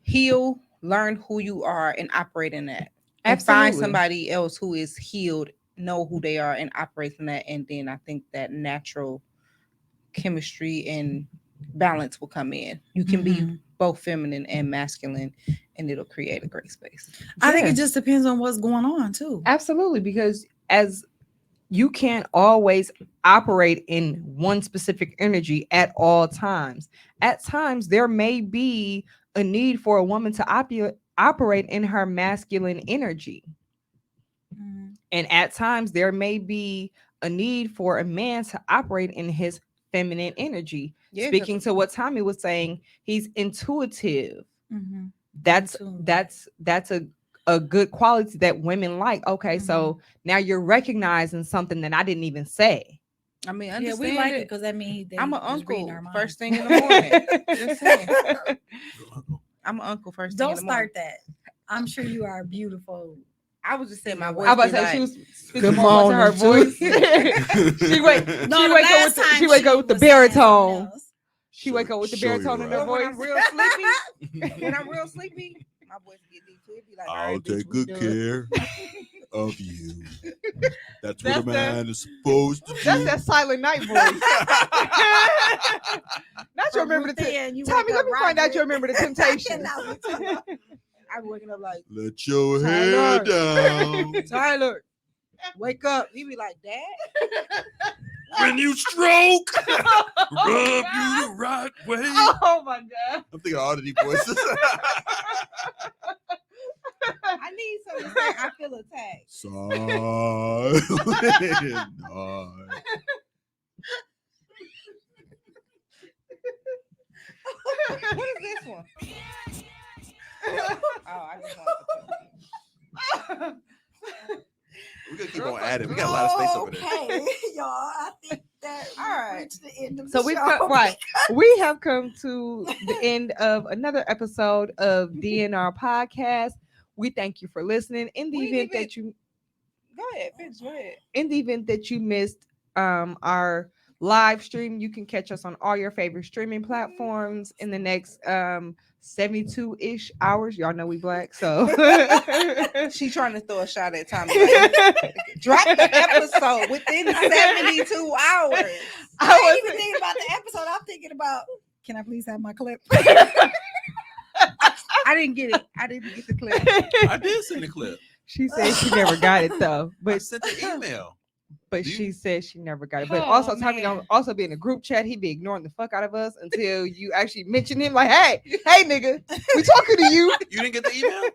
heal, learn who you are and operate in that. And find Absolutely. somebody else who is healed, know who they are and operate in that. And then I think that natural chemistry and balance will come in. You can be Mhm. both feminine and masculine and it'll create a great space. I think Yeah. it just depends on what's going on too. Absolutely, because as you can't always operate in one specific energy at all times. At times, there may be a need for a woman to operate in her masculine energy. Mhm. And at times, there may be a need for a man to operate in his feminine energy. Yeah, 'cause- Speaking to what Tommy was saying, he's intuitive. Mhm. That's Intuitive. that's a good quality that women like. Okay, so now you're recognizing something that I didn't even say. I mean, Yeah, understand we like it it. because that means I'm an uncle first thing in the morning. Just saying. I'm an uncle first thing Don't in the morning. start that. I'm sure you are beautiful. I was just saying my voice. I was be about to say like, she was speaking more to her voice. she wake No, she the wake up last with the, time she wake up with the was saying something baritone. else. She wake up with the Show your baritone in her ass. when voice. I'm real sleepy, when I'm real sleepy, my voice get deep too. It be like, all I'll right, bitch, take we good done. care of you. That's That's what a man is supposed to do. That's that Silent Night voice. Not you From remember Ruth the Ann, you Tommy. wake let up me find out you Roderick. remember the Temptations. I'm waking up like, Let your Tyler. head down. Tyler, wake up. He be like, Dad? When you stroke, rub you the right way. Oh my god. I'm thinking all the deep voices. I need something to say. I feel attacked. Silent night. What is this one? Oh, I just want We're gonna keep on adding. We got a lot of space over there. Okay, y'all. I think that All right. reached the end of So the we've show. come, right. We have come to the end of another episode of DNR podcast. We thank you for listening. In the We event even- that you Go ahead, finish. Go ahead. in the event that you missed our live stream, you can catch us on all your favorite streaming platforms in the next 72-ish hours. Y'all know we black, so She trying to throw a shot at Tommy. Like, drop the episode within 72 hours. I ain't even thinking about the episode. I'm thinking about. Can I please have my clip? I didn't get it. I didn't get the clip. I did send the clip. She said she never got it though, I but sent the email. she said she never got it. But Oh, also Tommy man. don't also be in a group chat. He be ignoring the fuck out of us until you actually mention him. Like, hey nigga, we talking to you. You didn't get the email?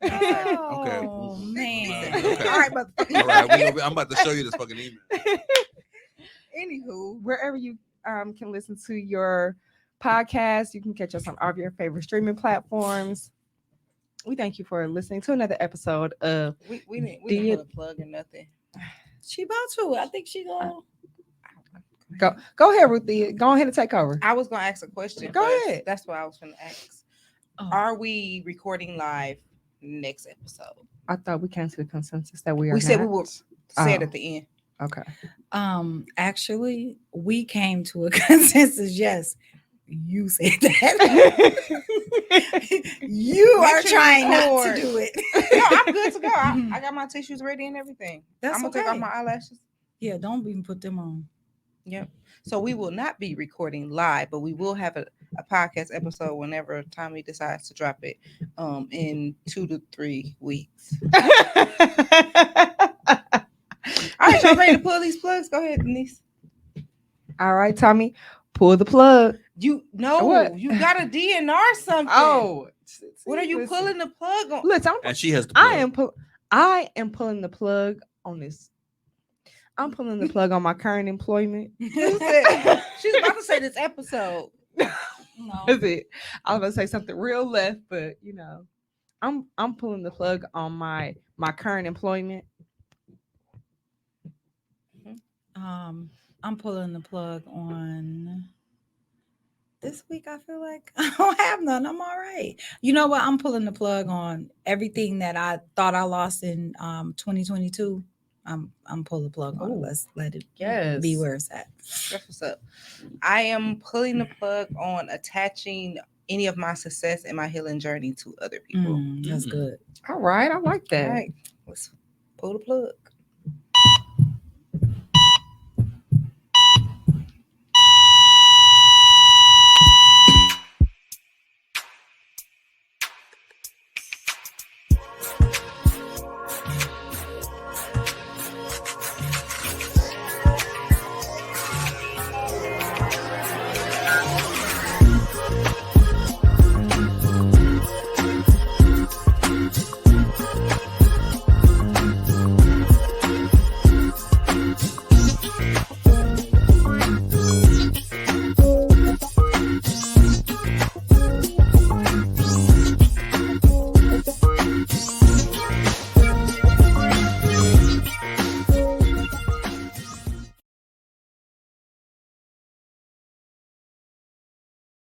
Oh man. Okay. All right, but All right, I'm about to show you this fucking email. anywho, Wherever you can listen to your podcast, you can catch us on all of your favorite streaming platforms. We thank you for listening to another episode of we didn't Did- put a plug or nothing. She about to. I think she gonna. Go ahead, Ruthie. Go ahead and take over. I was gonna ask a question. Go first. ahead. That's what I was gonna ask. Oh. Are we recording live next episode? I thought we came to the consensus that we are. We said we not. would say it Oh. at the end. Okay. Actually, we came to a consensus. Yes, you said that. You Make are sure you trying not to record. do it. No, I'm good to go. I got my tissues ready and everything. That's I'm gonna take off okay. my eyelashes. Yeah, don't even put them on. Yep. So we will not be recording live, but we will have a podcast episode whenever Tommy decides to drop it in 2 to 3 weeks. All right, y'all ready to pull these plugs? Go ahead, Denise. All right, Tommy, pull the plug. You What? you got a DNR something. Oh, What are you pulling the plug on? Listen, And she has the I am pulling the plug on this. I'm pulling the plug on my current employment. Who said- She's about to say this episode. No. Is it? I was gonna say something real left, but I'm pulling the plug on my current employment. I'm pulling the plug on this week. I feel like I don't have none. I'm all right. You know what? I'm pulling the plug on everything that I thought I lost in 2022. I'm pulling the plug on it. Ooh. Let's let it Yes. be where it's at. That's what's up. I am pulling the plug on attaching any of my success in my healing journey to other people. That's Mm. good. All right, I like that. All right, let's pull the plug.